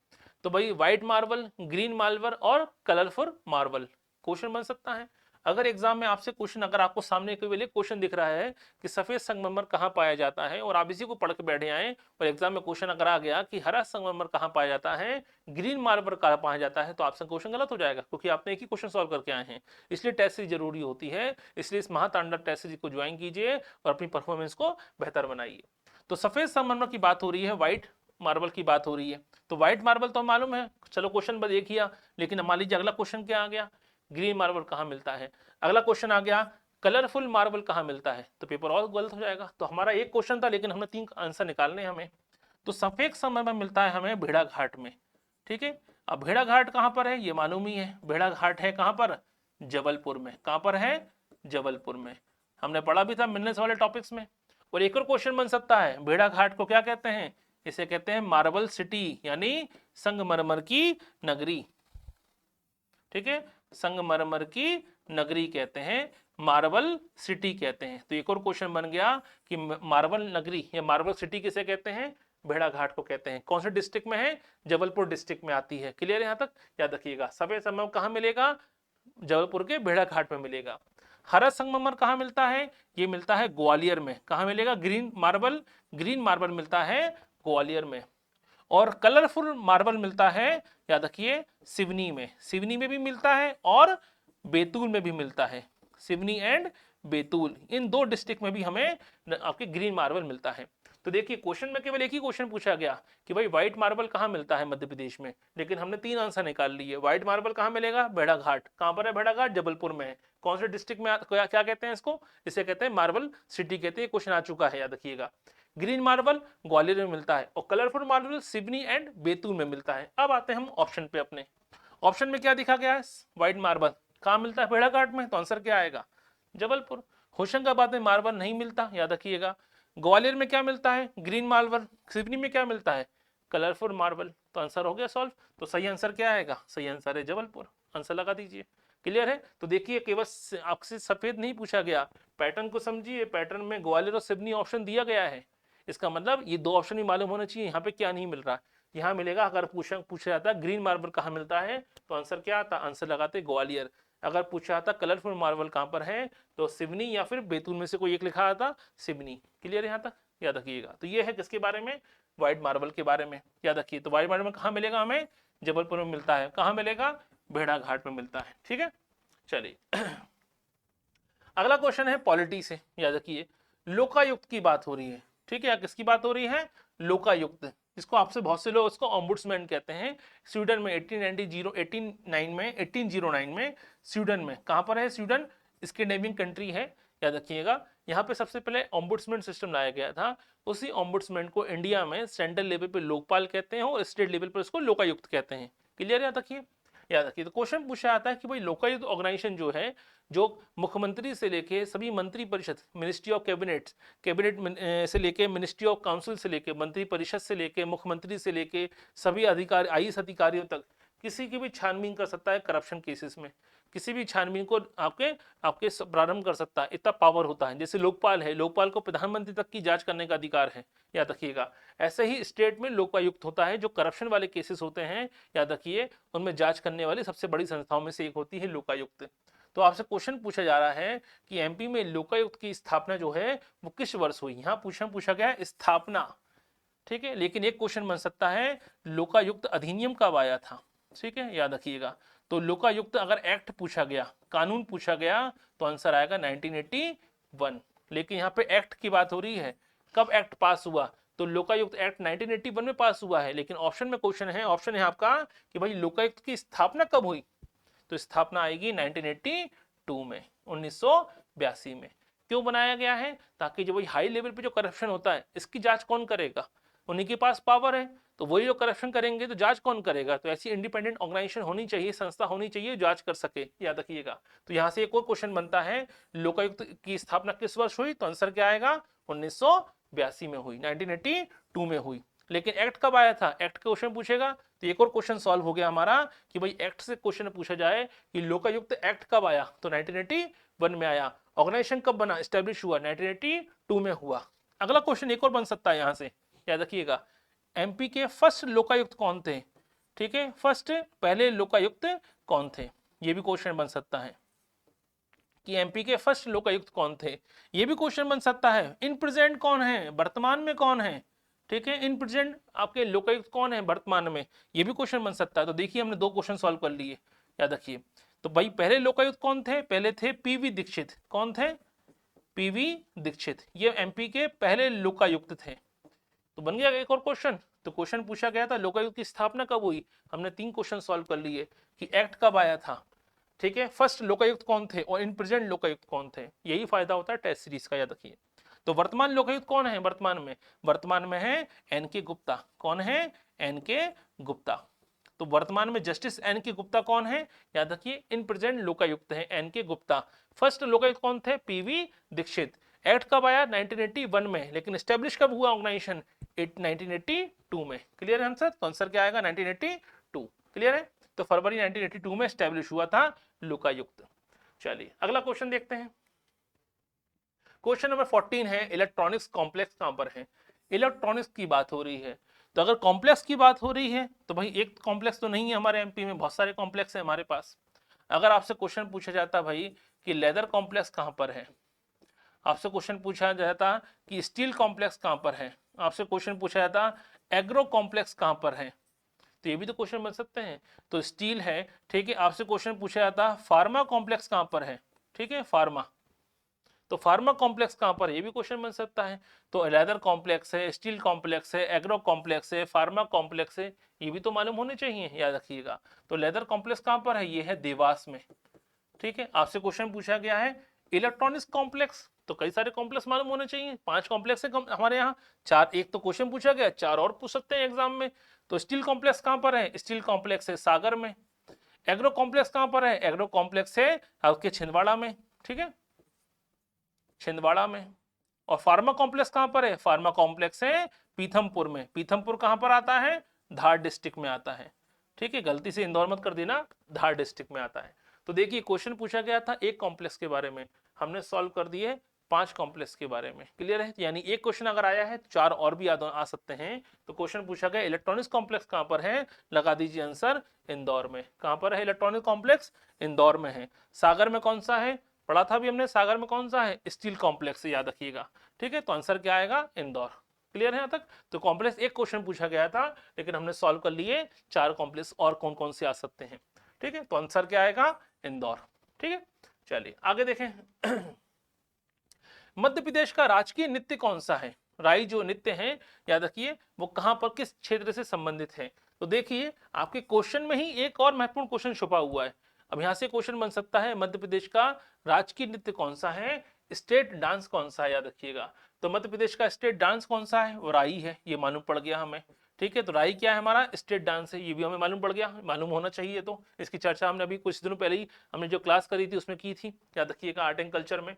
तो भाई व्हाइट मार्बल, ग्रीन मार्बल और कलरफुल मार्बल क्वेश्चन बन सकता है। अगर एग्जाम में आपसे क्वेश्चन, अगर आपको सामने केवल एक क्वेश्चन दिख रहा है कि सफेद संगमरमर कहाँ पाया जाता है और आप इसी को पढ़ के बैठे आए और एग्जाम में क्वेश्चन अगर आ गया कि हरा संगमरमर कहाँ पाया जाता है, ग्रीन मार्बल कहाँ पाया जाता है, तो आपसे क्वेश्चन गलत हो जाएगा, क्योंकि आपने एक ही क्वेश्चन सॉल्व करके आए हैं। इसलिए टेस्ट सीरीज जरूरी होती है। इसलिए इस महातांडव टेस्ट सीरीज को ज्वाइन कीजिए और अपनी परफॉर्मेंस को बेहतर बनाइए। तो सफेद संगमरमर की बात हो रही है, व्हाइट मार्बल की बात हो रही है। तो व्हाइट मार्बल तो मालूम है, चलो क्वेश्चन बस एक ही, लेकिन मान लीजिए अगला क्वेश्चन क्या आ गया, ग्रीन मार्बल कहाँ मिलता है। अगला क्वेश्चन आ गया कलरफुल मार्बल कहाँ मिलता है, तो पेपर और गलत हो जाएगा। तो हमारा एक क्वेश्चन था लेकिन हमने 3 आंसर निकालने हैं हमें। तो सफेद संगमरमर मिलता है हमें भेड़ाघाट में, ठीक है। अब भेड़ाघाट कहाँ पर है ये मालूम ही है, भेड़ाघाट है कहाँ पर, जबलपुर में। कहाँ पर है, जबलपुर में। हमने पढ़ा भी था मिनरल्स वाले टॉपिक्स में। और एक और क्वेश्चन बन सकता है, भेड़ाघाट को क्या कहते हैं, इसे कहते हैं मार्बल सिटी, यानी संगमरमर की नगरी, ठीक है। संगमरमर की नगरी कहते हैं, मार्बल सिटी कहते हैं। तो एक और क्वेश्चन बन गया कि मार्बल नगरी या मार्बल सिटी किसे कहते हैं, भेड़ाघाट को कहते हैं। कौन से डिस्ट्रिक्ट में है, जबलपुर डिस्ट्रिक्ट में आती है। क्लियर है यहाँ तक, याद रखिएगा। सफेद संगमरमर कहाँ मिलेगा, जबलपुर के भेड़ाघाट में मिलेगा। हरा संगमरमर कहाँ मिलता है, ये मिलता है ग्वालियर में। कहाँ मिलेगा, ग्रीन मार्बल मिलता है ग्वालियर में। और कलरफुल मार्बल मिलता है, याद रखिए, सिवनी में भी मिलता है और बैतूल में भी मिलता है। Seoni and Betul, in 2 district में भी हमें आपके ग्रीन मार्बल मिलता है। तो देखिए क्वेश्चन में केवल एक ही क्वेश्चन पूछा गया कि भाई व्हाइट मार्बल कहाँ मिलता है मध्य प्रदेश में, लेकिन हमने 3 आंसर निकाल लिए। व्हाइट मार्बल कहाँ मिलेगा, भेड़ाघाट। कहाँ पर है भेड़ाघाट, जबलपुर में है। कौन से डिस्ट्रिक्ट में क्या कहते हैं इसको, इसे कहते हैं मार्बल सिटी कहते हैं। क्वेश्चन आ चुका है, याद रखिएगा। ग्रीन मार्बल ग्वालियर में मिलता है और colourful marble Seoni and Betul में मिलता है। अब आते हैं हम ऑप्शन पे अपने। ऑप्शन में क्या दिखा गया है, व्हाइट मार्बल कहाँ मिलता है, भेड़ाघाट में। तो आंसर क्या आएगा, जबलपुर। होशंगाबाद में मार्बल नहीं मिलता, याद रखिएगा। ग्वालियर में क्या मिलता है, ग्रीन मार्बल। सिवनी में क्या मिलता है, कलरफुल मार्बल। तो आंसर हो गया सॉल्व। तो सही आंसर क्या आएगा, सही आंसर है जबलपुर। आंसर लगा दीजिए। क्लियर है। तो देखिए केवल आपसे सफेद नहीं पूछा गया, पैटर्न को समझिए। पैटर्न में ग्वालियर और सिवनी ऑप्शन दिया गया है, इसका मतलब ये 2 ऑप्शन ही मालूम होना चाहिए। यहाँ पे क्या नहीं मिल रहा, यहाँ मिलेगा। अगर पूछा जाता ग्रीन मार्बल कहाँ मिलता है, तो आंसर क्या आता, आंसर लगाते ग्वालियर। अगर पूछा जाता कलरफुल मार्बल कहाँ पर है, तो सिवनी या फिर बैतूल में से कोई एक लिखा आता, सिवनी। क्लियर यहाँ तक, याद रखिएगा। तो ये है किसके बारे में, व्हाइट मार्बल के बारे में, याद रखिए। तो व्हाइट मार्बल कहाँ मिलेगा हमें, जबलपुर में मिलता है। कहाँ मिलेगा, भेड़ाघाट में मिलता है, ठीक है। चलिए अगला क्वेश्चन है पॉलिटी से, याद रखिए। लोकायुक्त की बात हो रही है, ठीक है। किसकी बात हो रही है, लोकायुक्त, जिसको आपसे बहुत से लोग इसको ऑम्बुड्समैन कहते हैं। स्वीडन में 1809 में स्वीडन में, कहां पर है स्वीडन, स्कैंडिनेवियन कंट्री है, याद रखिएगा। यहाँ पे सबसे पहले ऑम्बुड्समैन सिस्टम लाया गया था। उसी ऑम्बुड्समैन को इंडिया में सेंट्रल लेवल पे लोकपाल कहते हैं और स्टेट लेवल पर इसको लोकायुक्त कहते हैं। क्लियर, याद रखिए, याद रखिए। तो क्वेश्चन पूछा जाता है कि भाई लोकायुक्त ऑर्गेनाइजेशन जो है, जो मुख्यमंत्री से लेके सभी मंत्री परिषद, मिनिस्ट्री ऑफ कैबिनेट से लेके मिनिस्ट्री ऑफ काउंसिल से लेके मंत्री परिषद से लेके मुख्यमंत्री से लेके सभी अधिकारी, आईएएस अधिकारियों तक किसी की भी छानबीन कर सकता है करप्शन केसेस में। किसी भी छानबीन को आपके प्रारंभ कर सकता है, इतना पावर होता है। जैसे लोकपाल है, लोकपाल को प्रधानमंत्री तक की जांच करने का अधिकार है, याद रखिएगा। ऐसे ही स्टेट में लोकायुक्त होता है, जो करप्शन वाले केसेस होते हैं, याद रखिए, उनमें जांच करने वाली सबसे बड़ी संस्थाओं में से एक होती है लोकायुक्त। तो आपसे क्वेश्चन पूछा जा रहा है कि एमपी में लोकायुक्त की स्थापना जो है वो किस वर्ष हुई। यहाँ पूछा गया है स्थापना, ठीक है। लेकिन एक क्वेश्चन बन सकता है लोकायुक्त अधिनियम कब आया था, ठीक है, याद रखिएगा। तो लोकायुक्त अगर एक्ट पूछा गया, कानून पूछा गया, तो आंसर आएगा 1981। लेकिन यहाँ पे एक्ट की बात हो रही है, कब एक्ट पास हुआ, तो लोकायुक्त एक्ट 1981 में पास हुआ है। लेकिन ऑप्शन में क्वेश्चन है, ऑप्शन है आपका कि भाई लोकायुक्त की स्थापना कब हुई, तो स्थापना आएगी 1982 में, 1982 में। क्यों बनाया गया है, ताकि जो वही हाई लेवल पे जो करप्शन होता है, इसकी जांच कौन करेगा, उन्हीं के पास पावर है। तो वही जो करप्शन करेंगे तो जांच कौन करेगा, तो ऐसी इंडिपेंडेंट ऑर्गेनाइजेशन होनी चाहिए, संस्था होनी चाहिए, जांच कर सके, याद रखिएगा। तो यहाँ से एक और क्वेश्चन बनता है, लोकायुक्त की स्थापना किस वर्ष हुई, तो आंसर क्या आएगा, 1982 में हुई, 1982 में हुई। लेकिन एक्ट कब आया था, एक्ट का क्वेश्चन पूछेगा, तो एक और क्वेश्चन सॉल्व हो गया हमारा कि भाई एक्ट से क्वेश्चन पूछा जाए कि लोकायुक्त एक्ट कब आया, तो 1981 में आया। ऑर्गेनाइजेशन कब बना, एस्टेब्लिश हुआ, 1982 में हुआ। अगला क्वेश्चन एक और बन सकता है यहाँ से, याद रखिएगा। एमपी के फर्स्ट लोकायुक्त कौन थे, ठीक है, फर्स्ट पहले लोकायुक्त कौन थे, ये भी क्वेश्चन बन सकता है। कि एमपी के फर्स्ट लोकायुक्त कौन थे, ये भी क्वेश्चन बन सकता है। इन प्रेजेंट कौन है, वर्तमान में कौन है, ठीक है, इन प्रेजेंट आपके लोकायुक्त कौन है वर्तमान में, ये भी क्वेश्चन बन सकता है। तो देखिए हमने 2 क्वेश्चन सॉल्व कर लिए, याद रखिए। तो भाई पहले लोकायुक्त कौन थे, पहले थे पीवी दीक्षित। कौन थे, पीवी दीक्षित, ये एमपी के पहले लोकायुक्त थे। तो बन गया एक और क्वेश्चन। तो क्वेश्चन पूछा गया था लोकायुक्त की स्थापना कब हुई, हमने 3 क्वेश्चन सॉल्व कर लिए कि एक्ट कब आया था, ठीक है, फर्स्ट लोकायुक्त कौन थे और इन प्रेजेंट लोकायुक्त कौन थे। यही फायदा होता है टेस्ट सीरीज का, याद रखिए। तो वर्तमान लोकायुक्त कौन है वर्तमान में है एन के गुप्ता। कौन है, एन के गुप्ता। तो वर्तमान में जस्टिस एन के गुप्ता कौन है, याद रखिए इन प्रेजेंट लोकायुक्त है एन के गुप्ता। फर्स्ट लोकायुक्त कौन थे, पीवी दीक्षित। एक्ट कब आया, 1981 में, लेकिन स्टेब्लिश कब हुआ ऑर्गेनाइजेशन, 1982 में। क्लियर है आंसर, तो आंसर क्या आएगा 1982। क्लियर है, तो फरवरी 1982 में स्टैब्लिश हुआ था लोकायुक्त। चलिए अगला क्वेश्चन देखते हैं। क्वेश्चन नंबर 14 है इलेक्ट्रॉनिक्स कॉम्प्लेक्स कहां पर है। इलेक्ट्रॉनिक्स की बात हो रही है, तो अगर कॉम्प्लेक्स की बात हो रही है तो भाई एक कॉम्प्लेक्स तो नहीं है हमारे एमपी में, बहुत सारे कॉम्प्लेक्स है हमारे पास। अगर आपसे क्वेश्चन पूछा जाता भाई कि लेदर कॉम्प्लेक्स कहां पर है, आपसे क्वेश्चन पूछा जाता कि स्टील कॉम्प्लेक्स कहां पर है, आपसे क्वेश्चन पूछा जाता एग्रो कॉम्प्लेक्स कहां पर है, तो ये भी तो क्वेश्चन बन सकते हैं। तो स्टील है, ठीक है, आपसे क्वेश्चन पूछा जाता फार्मा कॉम्प्लेक्स कहां पर है, ठीक है, फार्मा, तो फार्मा कॉम्प्लेक्स कहां पर है, ये भी क्वेश्चन बन सकता है। तो लेदर कॉम्प्लेक्स है, स्टील कॉम्प्लेक्स है, एग्रो कॉम्प्लेक्स है, फार्मा कॉम्प्लेक्स है, ये भी तो मालूम होने चाहिए, याद रखिएगा। तो लेदर कॉम्प्लेक्स कहां पर है, ये है देवास में, ठीक है। आपसे क्वेश्चन पूछा गया है इलेक्ट्रॉनिक्स कॉम्प्लेक्स, तो कई सारे कॉम्प्लेक्स मालूम होने चाहिए, 5 कॉम्प्लेक्स है हमारे यहाँ, 4, एक तो क्वेश्चन पूछा गया, 4 और पूछ सकते हैं एग्जाम में। तो स्टील कॉम्प्लेक्स कहां पर है, स्टील कॉम्प्लेक्स है सागर में। एग्रो कॉम्प्लेक्स कहां पर है, एग्रो कॉम्प्लेक्स है आपके छिंदवाड़ा में, ठीक है, छिंदवाड़ा में। और फार्मा कॉम्प्लेक्स कहां पर है, फार्मा कॉम्प्लेक्स है पीथमपुर में। पीथमपुर कहां पर आता है, धार डिस्ट्रिक्ट में आता है, ठीक है, गलती से इंदौर मत कर देना, धार डिस्ट्रिक्ट में आता है। तो देखिए क्वेश्चन पूछा गया था एक कॉम्प्लेक्स के बारे में, हमने सॉल्व कर दिए 5 कॉम्प्लेक्स के बारे में। क्लियर है, यानी एक क्वेश्चन अगर आया है तो 4 और भी आ सकते हैं। तो क्वेश्चन पूछा गया इलेक्ट्रॉनिक्स कॉम्प्लेक्स कहां पर है, लगा दीजिए आंसर इंदौर में। कहां पर है इलेक्ट्रॉनिक कॉम्प्लेक्स, इंदौर में है। सागर में कौन सा है, पढ़ा था भी हमने, सागर में कौन सा है, स्टील कॉम्प्लेक्स, याद रखिएगा, ठीक है। तो आंसर क्या आएगा, इंदौर। क्लियर है यहाँ तक। तो कॉम्प्लेक्स एक क्वेश्चन पूछा गया था, लेकिन हमने सॉल्व कर लिए 4 कॉम्प्लेक्स और कौन कौन से आ सकते हैं, ठीक है। तो आंसर क्या आएगा, इंदौर, ठीक है। चलिए आगे देखें। मध्य प्रदेश का राजकीय नृत्य कौन सा है, राई जो नृत्य है, याद रखिए वो कहां पर किस क्षेत्र से संबंधित है। तो देखिए आपके क्वेश्चन में ही एक और महत्वपूर्ण क्वेश्चन छुपा हुआ है। अब यहां से क्वेश्चन बन सकता है मध्य प्रदेश का राजकीय नृत्य कौन सा है, स्टेट डांस कौन सा है, याद रखिएगा। तो मध्य प्रदेश का स्टेट डांस कौन सा है, वो राई है, ये मालूम पड़ गया हमें, ठीक है। तो राई क्या है, हमारा स्टेट डांस है, ये भी हमें मालूम पड़ गया, मालूम होना चाहिए। तो इसकी चर्चा हमने अभी कुछ दिनों पहले ही हमने जो क्लास करी थी उसमें की थी, याद रखिएगा, आर्ट एंड कल्चर में।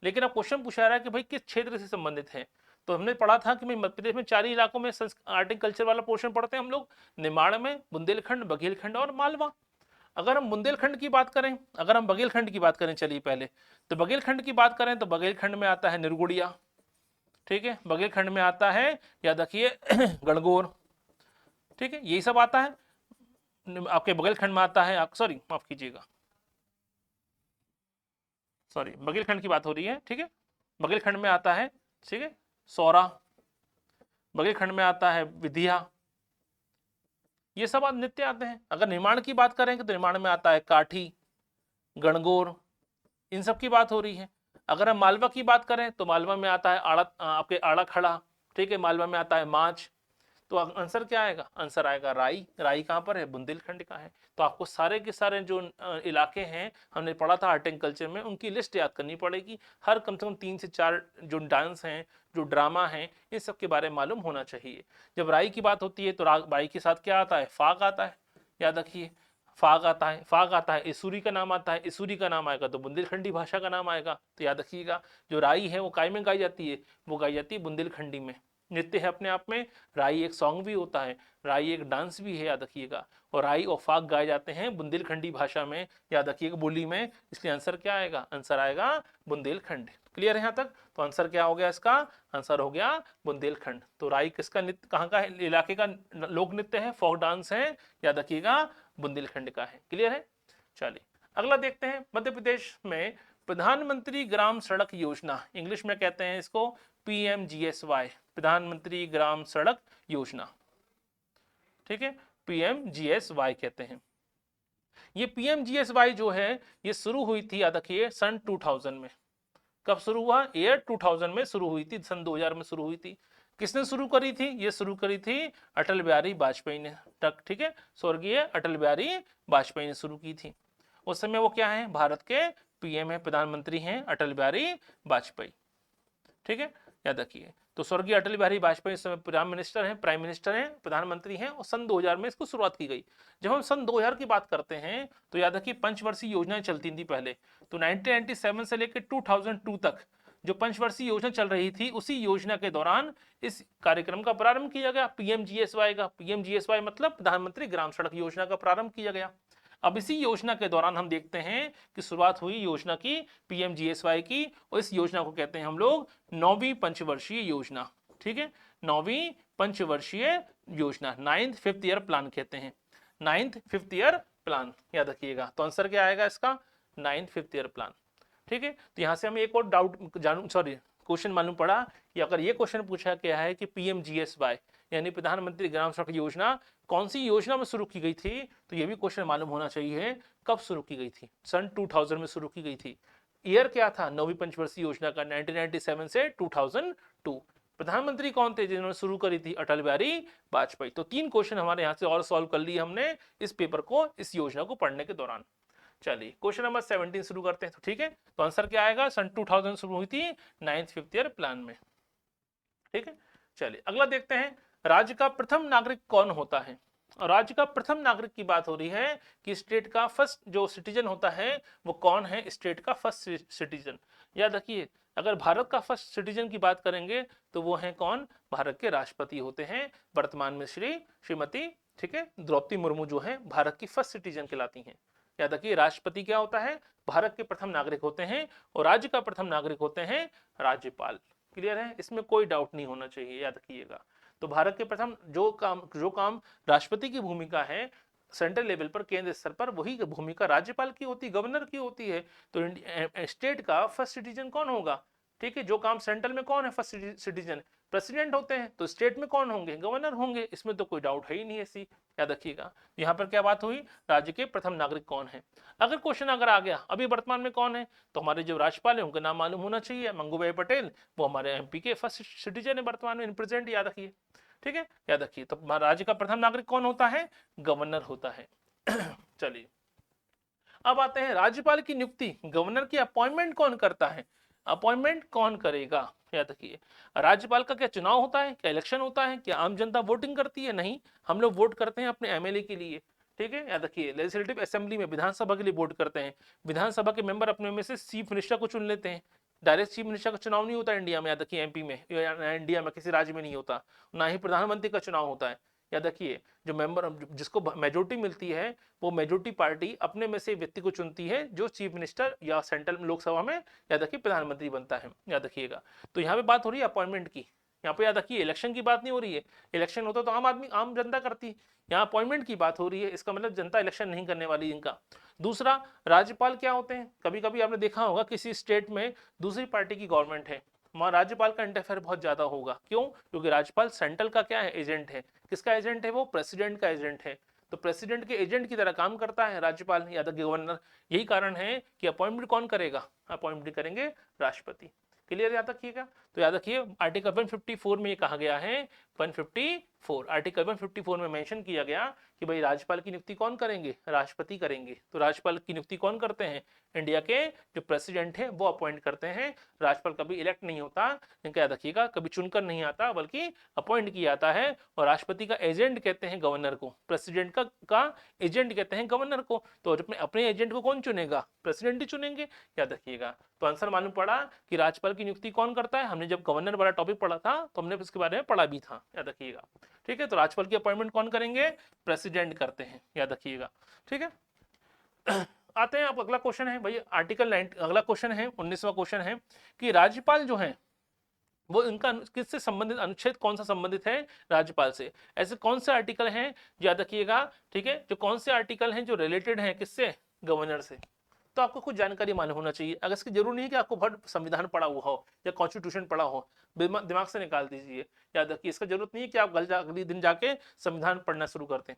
लेकिन अब क्वेश्चन पूछा रहा है कि भाई किस क्षेत्र से संबंधित है। तो हमने पढ़ा था कि मध्य प्रदेश में 4 ही इलाकों में आर्ट एंड कल्चर वाला पोर्शन पढ़ते हैं हम लोग, निमाड़ में, बुंदेलखंड, बघेलखंड और मालवा। अगर हम बुंदेलखंड की बात करें, अगर हम बघेलखंड की बात करें, चलिए पहले तो बघेलखंड की बात करें, तो बघेलखंड में आता है निरगुड़िया, ठीक है, बघेलखंड में आता है, याद रखिए, गणगौर, ठीक है, यही सब आता है आपके बघेलखंड में आता है। सॉरी माफ कीजिएगा, सॉरी बघेलखंड की बात हो रही है, ठीक है, बघेलखंड में आता है, ठीक है, सौरा, बघेलखंड में आता है विधिया, ये सब नृत्य आते हैं। अगर निर्माण की बात करेंगे तो निर्माण में आता है काठी, गणगौर, इन सब की बात हो रही है। अगर हम मालवा की बात करें तो मालवा में आता है आपके आड़ा खड़ा, ठीक है, मालवा में आता है माछ। तो आंसर क्या आएगा, आंसर आएगा राई। राई कहाँ पर है, बुंदेलखंड का है। तो आपको सारे के सारे जो इलाके हैं हमने पढ़ा था आर्ट एंड कल्चर में, उनकी लिस्ट याद करनी पड़ेगी। हर कम से कम 3 से 4 जो डांस हैं, जो ड्रामा हैं, इन सब के बारे में मालूम होना चाहिए। जब राई की बात होती है तो राई के साथ क्या आता है, फाग आता है, याद रखिए, फाग आता है, फाग आता है, इसूरी का नाम आता है, इसूरी का नाम आएगा तो बुंदेलखंडी भाषा का नाम आएगा। तो याद रखिएगा जो राई है वो काय में गाई जाती है, वो गाई जाती है बुंदेलखंडी में। नृत्य है अपने आप में, राई एक सॉन्ग भी होता है, राई एक डांस भी है, याद रखिएगा। और राई और फाग गाए जाते हैं बुंदेलखंडी भाषा में, याद रखिएगा, बोली में। इसलिए आंसर क्या आएगा, आंसर आएगा बुंदेलखंड। क्लियर है यहाँ तक। तो आंसर क्या हो गया इसका, आंसर हो गया बुंदेलखंड। तो राई किसका नृत्य, कहाँ का इलाके का लोक नृत्य है, फोक डांस है, याद रखिएगा बुंदेलखंड का है। क्लियर है। चलिए अगला देखते हैं, मध्य प्रदेश में प्रधानमंत्री ग्राम सड़क योजना, इंग्लिश में कहते हैं इसको PMGSY, प्रधानमंत्री ग्राम सड़क योजना, ठीक है, PMGSY कहते हैं। ये PMGSY जो है ये शुरू हुई थी, याद रखिए, सन 2000 में। कब शुरू हुआ? ईयर 2000 में शुरू हुई थी, सन 2000 में शुरू हुई थी। किसने शुरू करी थी? ये शुरू करी थी अटल बिहारी वाजपेयी ने, ठीक है, स्वर्गीय अटल बिहारी वाजपेयी ने शुरू की थी। उस समय वो क्या है? भारत के PM है, प्रधानमंत्री हैं अटल बिहारी वाजपेयी, ठीक है, याद रखिए। तो स्वर्गीय अटल बिहारी वाजपेयी इस समय प्राइम मिनिस्टर हैं, प्रधानमंत्री हैं, और सन 2000 में इसको शुरुआत की गई। जब हम सन 2000 की बात करते हैं तो याद रखिए पंचवर्षीय योजनाएं चलती थी पहले। तो 1997 से लेकर 2002 तक जो पंचवर्षीय योजना चल रही थी, उसी योजना के दौरान इस कार्यक्रम का प्रारंभ किया गया, PMGSY का। PMGSY मतलब प्रधानमंत्री ग्राम सड़क योजना का प्रारंभ किया गया। अब इसी योजना के दौरान हम देखते हैं कि शुरुआत हुई योजना की, PMGSY की, और इस योजना को कहते हैं हम लोग 9वीं पंचवर्षीय योजना, ठीक है, 9वीं पंचवर्षीय योजना, 9th फिफ्थ ईयर प्लान कहते हैं, 9th फिफ्थ ईयर प्लान, याद रखिएगा। तो आंसर क्या आएगा इसका? 9th फिफ्थ ईयर प्लान, ठीक है। तो यहां से हमें एक और क्वेश्चन मालूम पड़ा कि अगर ये क्वेश्चन पूछा गया है कि PMGSY यानी प्रधानमंत्री ग्राम सड़क योजना कौन सी योजना में शुरू की गई थी, तो ये भी क्वेश्चन मालूम होना चाहिए कब शुरू की गई थी। सन 2000 में शुरू की गई थी। ईयर क्या था 9वीं पंचवर्षीय योजना का? 1997 से 2002। प्रधानमंत्री कौन थे जिन्होंने शुरू करी थी? अटल बिहारी वाजपेयी। तो 3 क्वेश्चन हमारे यहाँ से और सॉल्व कर लिए हमने इस पेपर को, इस योजना को पढ़ने के दौरान। चलिए क्वेश्चन नंबर 17 शुरू करते हैं। तो ठीक है, तो आंसर क्या आएगा? सन 2000 शुरू हुई थी 9th फिफ्थ ईयर प्लान में, ठीक है। चलिए अगला देखते हैं, राज्य का प्रथम नागरिक कौन होता है? और राज्य का प्रथम नागरिक की बात हो रही है कि स्टेट का फर्स्ट जो सिटीजन होता है वो कौन है? स्टेट का फर्स्ट सिटीजन। याद रखिए, अगर भारत का फर्स्ट सिटीजन की बात करेंगे तो वो है कौन? भारत के राष्ट्रपति होते हैं, वर्तमान में श्रीमती, ठीक है, द्रौपदी मुर्मू जो है भारत की फर्स्ट सिटीजन कहलाती हैं। याद रखिए, राष्ट्रपति क्या होता है? भारत के प्रथम नागरिक होते हैं, और राज्य का प्रथम नागरिक होते हैं राज्यपाल। क्लियर है? इसमें कोई डाउट नहीं होना चाहिए, याद रखिएगा। तो भारत के प्रथम जो काम राष्ट्रपति की भूमिका है सेंट्रल लेवल पर, केंद्र स्तर पर, वही भूमिका राज्यपाल की होती है, गवर्नर की होती है। तो स्टेट का फर्स्ट सिटीजन कौन होगा? ठीक है, जो काम सेंट्रल में कौन है फर्स्ट सिटीजन? प्रेसिडेंट होते हैं। तो स्टेट में कौन होंगे? गवर्नर होंगे। इसमें तो कोई डाउट है ही नहीं ऐसी, याद रखिएगा। यहाँ पर क्या बात हुई? राज्य के प्रथम नागरिक कौन है। अगर क्वेश्चन अगर आ गया अभी वर्तमान में कौन है, तो हमारे जो राज्यपाल है उनका नाम मालूम होना चाहिए, मंगूभाई पटेल, वो हमारे MP के फर्स्ट सिटीजन है वर्तमान में, प्रेजेंट, याद रखिए, ठीक है, याद रखिए। तो राज्य का प्रथम नागरिक कौन होता है? गवर्नर होता है। चलिए अब आते हैं, राज्यपाल की नियुक्ति, गवर्नर की अपॉइंटमेंट कौन करता है? अपॉइंटमेंट कौन करेगा? याद रखिए, राज्यपाल का क्या चुनाव होता है? क्या इलेक्शन होता है? क्या आम जनता वोटिंग करती है? नहीं, हम लोग वोट करते हैं अपने MLA के लिए, ठीक है, याद रखिए। लेजिस्लेटिव असेंबली में, विधानसभा के लिए वोट करते हैं। विधानसभा के मेंबर अपने में से चीफ मिनिस्टर को चुन लेते हैं। डायरेक्ट चीफ मिनिस्टर का चुनाव नहीं होता इंडिया में, याद रखिए, MP में, इंडिया में किसी राज्य में नहीं होता, ना ही प्रधानमंत्री का चुनाव होता है। याद रखिए, जो मेंबर जिसको मेजोरिटी मिलती है वो मेजोरिटी पार्टी अपने में से व्यक्ति को चुनती है जो चीफ मिनिस्टर या सेंट्रल लोकसभा में, याद रखिए, प्रधानमंत्री बनता है, याद रखिएगा। तो यहाँ पे बात हो रही है अपॉइंटमेंट की, यहाँ पे याद रखिए इलेक्शन की बात नहीं हो रही है। इलेक्शन होता तो आम जनता करती, यहाँ अपॉइंटमेंट की बात हो रही है। इसका मतलब जनता इलेक्शन नहीं करने वाली इनका। दूसरा, राज्यपाल क्या होते हैं? कभी कभी आपने देखा होगा किसी स्टेट में दूसरी पार्टी की गवर्नमेंट है, वहां राज्यपाल का इंटरफेयर बहुत ज्यादा होगा। क्यों? क्योंकि राज्यपाल सेंट्रल का क्या है? एजेंट है। किसका एजेंट है वो? प्रेसिडेंट का एजेंट है। तो प्रेसिडेंट के एजेंट की तरह काम करता है राज्यपाल या गवर्नर। यही कारण है कि अपॉइंटमेंट कौन करेगा? अपॉइंटमेंट करेंगे राष्ट्रपति। क्लियर, याद रखिएगा। तो याद रखिए, आर्टिकल 154 में ये कहा गया है, 154 आर्टिकल 154 में मेंशन किया गया कि भाई राज्यपाल की नियुक्ति कौन करेंगे? राष्ट्रपति करेंगे। तो राज्यपाल की नियुक्ति कौन करते हैं? इंडिया के जो प्रेसिडेंट है वो अपॉइंट करते हैं। राज्यपाल कभी इलेक्ट नहीं होता, इनका याद रखिएगा, कभी चुनकर नहीं आता बल्कि अपॉइंट किया जाता है। और राष्ट्रपति का एजेंट कहते हैं गवर्नर को, प्रेसिडेंट का एजेंट कहते हैं गवर्नर को। तो अपने एजेंट को कौन चुनेगा? प्रेसिडेंट ही चुनेंगे, याद रखिएगा। तो आंसर मालूम पड़ा कि राज्यपाल की नियुक्ति कौन करता है। हमने जब गवर्नर वाला टॉपिक पढ़ा था तो हमने इसके बारे में पढ़ा भी था, याद रखिएगा, ठीक है। तो राज्यपाल की अपॉइंटमेंट कौन करेंगे? प्रेसिडेंट करते हैं, याद रखिएगा, ठीक है। आते हैं, अब अगला क्वेश्चन है भाई आर्टिकल 9, अगला क्वेश्चन है 19वां क्वेश्चन है कि राज्यपाल जो है वो इनका किससे संबंधित, अनुच्छेद कौन सा संबंधित है राज्यपाल से? ऐसे कौन से आर्टिकल हैं, याद रखिएगा, ठीक है, जो कौन से आर्टिकल हैं जो रिलेटेड हैं किससे? गवर्नर से। तो आपको कुछ जानकारी मालूम होना चाहिए। अगर इसकी जरूरी नहीं है कि आपको बहुत संविधान पढ़ा हुआ हो या कॉन्स्टिट्यूशन पढ़ा हो, दिमाग से निकाल दीजिए। याद रखिए, इसका जरूरत नहीं है कि आप अगले दिन जाके संविधान पढ़ना शुरू कर दें।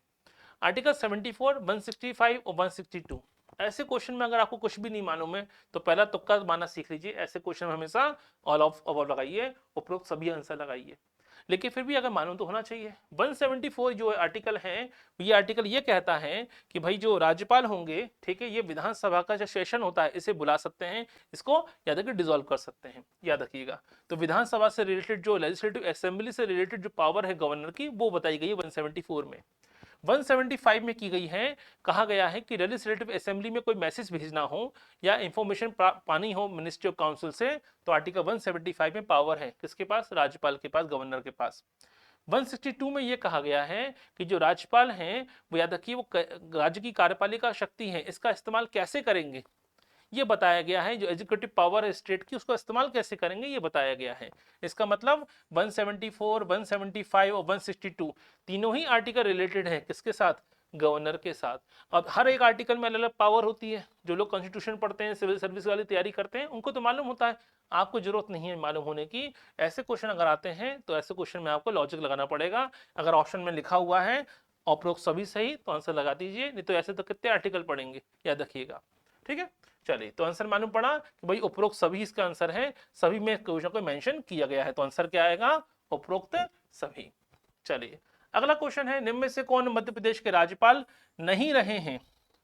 आर्टिकल 74, 165 और 162, ऐसे क्वेश्चन में अगर आपको कुछ भी नहीं मालूम है तो पहला तुक्का मारना सीख लीजिए। ऐसे क्वेश्चन में हमेशा ऑल ऑफ अबव लगाइए, उपरोक्त सभी आंसर लगाइए। लेकिन फिर भी अगर मालूम तो होना चाहिए। 174 जो आर्टिकल है, ये आर्टिकल ये कहता है कि भाई जो राज्यपाल होंगे, ठीक है, ये विधानसभा का जो सेशन होता है इसे बुला सकते हैं, इसको याद रखिए डिसॉल्व कर सकते हैं, याद रखिएगा। तो विधानसभा से रिलेटेड जो लेजिस्लेटिव असेंबली से रिलेटेड जो पावर है गवर्नर की, वो बताई गई है 174 में। 175 में की गई है, कहा गया है कि लेजिस्लेटिव असेंबली में कोई मैसेज भेजना हो या इंफॉर्मेशन पानी हो मिनिस्ट्री ऑफ काउंसिल से, तो आर्टिकल 175 में पावर है किसके पास? राज्यपाल के पास, गवर्नर के पास। 162 में यह कहा गया है कि जो राज्यपाल हैं वो याद रखिए वो राज्य की कार्यपालिका शक्ति है, इसका इस्तेमाल कैसे करेंगे ये बताया गया है। जो एग्जीक्यूटिव पावर है स्टेट की, उसका इस्तेमाल कैसे करेंगे ये बताया गया है। इसका मतलब 174, 175 और 162 तीनों ही आर्टिकल रिलेटेड है किसके साथ? गवर्नर के साथ। अब हर एक आर्टिकल में अलग अलग पावर होती है। जो लोग कॉन्स्टिट्यूशन पढ़ते हैं, सिविल सर्विस वाली तैयारी करते हैं, उनको तो मालूम होता है, आपको जरूरत नहीं है मालूम होने की। ऐसे क्वेश्चन अगर आते हैं तो ऐसे क्वेश्चन में आपको लॉजिक लगाना पड़ेगा। अगर ऑप्शन में लिखा हुआ है उपरोक्त सभी सही तो आंसर लगा दीजिए, नहीं तो ऐसे तो कितने आर्टिकल पढ़ेंगे, याद रखिएगा। ठीक है, चलिए, तो आंसर मालूम पड़ा कि भाई उपरोक्त सभी इसका आंसर है, सभी में कोई ना कोई मेंशन किया गया है, तो आंसर क्या आएगा? उपरोक्त सभी। चलिए, अगला क्वेश्चन है, निम्न में से कौन मध्य प्रदेश के राज्यपाल नहीं रहे हैं?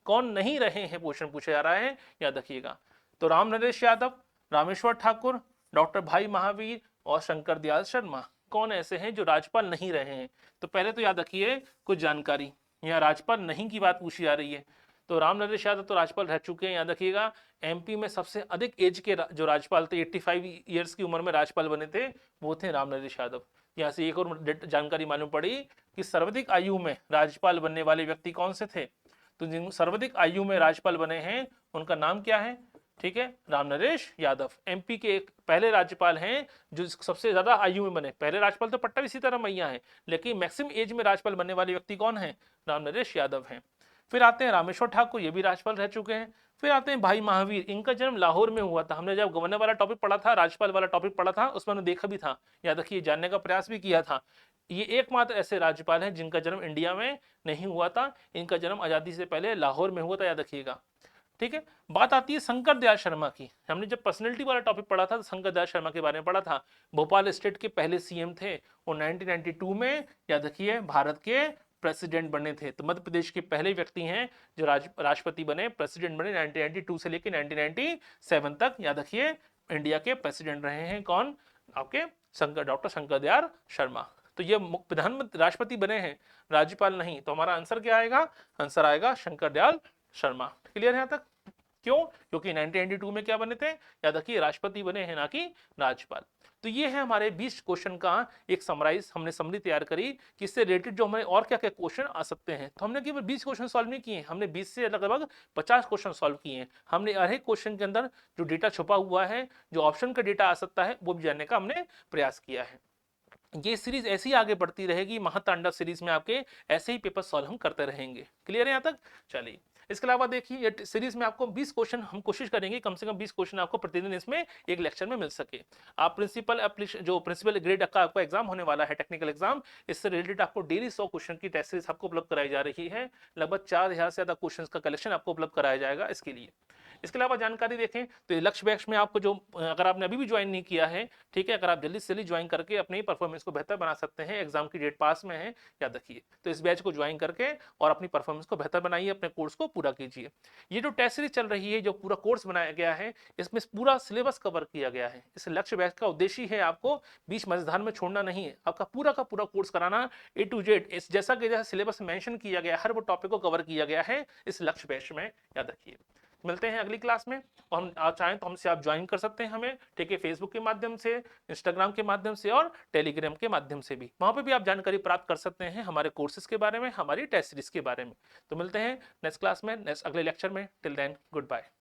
कौन नहीं रहे हैं क्वेश्चन पूछा जा रहा है, याद रखिएगा। तो राम नरेश यादव, रामेश्वर ठाकुर, डॉक्टर भाई महावीर और शंकर दयाल शर्मा, कौन ऐसे हैं जो राज्यपाल नहीं रहे हैं? तो पहले तो याद रखिए कुछ जानकारी, यहाँ राज्यपाल नहीं की बात पूछी जा रही है। तो राम नरेश यादव तो राज्यपाल रह चुके हैं, याद रखिएगा। एमपी में सबसे अधिक एज के जो राज्यपाल थे, 85 ईयर्स की उम्र में राज्यपाल बने थे, वो थे राम नरेश यादव। यहाँ से एक और जानकारी मालूम पड़ी कि सर्वाधिक आयु में राज्यपाल बनने वाले व्यक्ति कौन से थे? तो जिन सर्वाधिक आयु में राज्यपाल बने हैं उनका नाम क्या है? ठीक है, राम नरेश यादव एमपी के एक पहले राज्यपाल हैं जो सबसे ज्यादा आयु में बने। पहले राज्यपाल तो पट्टाभी सीतारामैया है, लेकिन मैक्सिमम एज में राज्यपाल बनने वाले व्यक्ति कौन है? राम नरेश यादव हैं। फिर आते हैं रामेश्वर ठाकुर, ये भी राज्यपाल रह चुके हैं। फिर आते हैं भाई महावीर, इनका जन्म लाहौर में हुआ था। हमने जब गवर्नर वाला टॉपिक पढ़ा था, राज्यपाल वाला टॉपिक पढ़ा था, उसमें हमने देखा भी था, याद रखिए, जानने का प्रयास भी किया था। ये एकमात्र ऐसे राज्यपाल हैं जिनका जन्म इंडिया में नहीं हुआ था, इनका जन्म आजादी से पहले लाहौर में हुआ था, याद रखिएगा। ठीक है, बात आती है शंकर दयाल शर्मा की। हमने जब पर्सनैलिटी वाला टॉपिक पढ़ा था तो शंकर दयाल शर्मा के बारे में पढ़ा था। भोपाल स्टेट के पहले सीएम थे और 1992 में, याद रखिए, भारत के प्रेसिडेंट बने थे। तो मध्य प्रदेश के पहले व्यक्ति हैं जो राष्ट्रपति बने, प्रेसिडेंट बने 1992 से लेकर 1997 तक, याद रखिए, इंडिया के प्रेसिडेंट रहे हैं। कौन? आपके डॉक्टर शंकर दयाल शर्मा। तो ये प्रधानमंत्री राष्ट्रपति बने हैं, राज्यपाल नहीं। तो हमारा आंसर क्या आएगा? आंसर आएगा शंकर दयाल शर्मा। क्लियर है यहाँ तक? क्यों? क्योंकि 1992 में क्या बने थे? याद रखिए, राष्ट्रपति बने हैं, ना कि राज्यपाल। तो ये है हमारे 20 क्वेश्चन का एक समराइज, हमने समरी तैयार करी कि इससे रिलेटेड जो हमें और क्या क्या क्वेश्चन आ सकते हैं। तो हमने केवल 20 क्वेश्चन सॉल्व नहीं किए, हमने 20 से लगभग 50 क्वेश्चन सॉल्व किए हैं। हमने हर एक क्वेश्चन के अंदर जो डेटा छुपा हुआ है, जो ऑप्शन का डेटा आ सकता है, वो भी जानने का हमने प्रयास किया है। ये सीरीज ऐसी ही आगे बढ़ती रहेगी, महातांडव सीरीज में आपके ऐसे ही पेपर सॉल्व हम करते रहेंगे। क्लियर है यहाँ तक? चलिए, इसके अलावा देखिए, ये सीरीज में आपको 20 क्वेश्चन हम कोशिश करेंगे कम से कम 20 क्वेश्चन आपको प्रतिदिन इसमें एक लेक्चर में मिल सके। आप प्रिंसिपल ग्रेड का आपका एग्जाम होने वाला है, टेक्निकल एग्जाम, इससे रिलेटेड आपको डेली 100 क्वेश्चन की टेस्ट सीरीज आपको उपलब्ध कराई जा रही है। लगभग 4000 से ज्यादा क्वेश्चन का कलेक्शन आपको उपलब्ध कराया जाएगा इसके लिए। इसके अलावा जानकारी देखें तो लक्ष्य बैच में आपको जो, अगर आपने अभी भी ज्वाइन नहीं किया है, ठीक है, अगर आप जल्दी से जल्दी ज्वाइन करके अपनी परफॉर्मेंस को बेहतर बना सकते हैं, एग्जाम की डेट पास में है, याद रखिए। तो इस बैच को ज्वाइन करके और अपनी परफॉर्मेंस को बेहतर बनाइए, अपने कोर्स को पूरा कीजिए। ये जो टेस्ट सीरीज चल रही है, जो पूरा कोर्स बनाया गया है, इसमें पूरा सिलेबस कवर किया गया है। इस लक्ष्य बैच का उद्देश्य है आपको बीच मझधार में छोड़ना नहीं है, आपका पूरा का पूरा कोर्स कराना A to Z, इस जैसा कि जैसा सिलेबस मेंशन किया गया, हर वो टॉपिक को कवर किया गया है इस लक्ष्य बैच में, याद रखिए। मिलते हैं अगली क्लास में, और हम आप चाहें तो हमसे आप ज्वाइन कर सकते हैं हमें, ठीक है, फेसबुक के माध्यम से, इंस्टाग्राम के माध्यम से और टेलीग्राम के माध्यम से भी। वहां पे भी आप जानकारी प्राप्त कर सकते हैं हमारे कोर्सेज के बारे में, हमारी टेस्ट सीरीज के बारे में। तो मिलते हैं नेक्स्ट क्लास में, नेक्स्ट अगले लेक्चर में। Till then, good bye.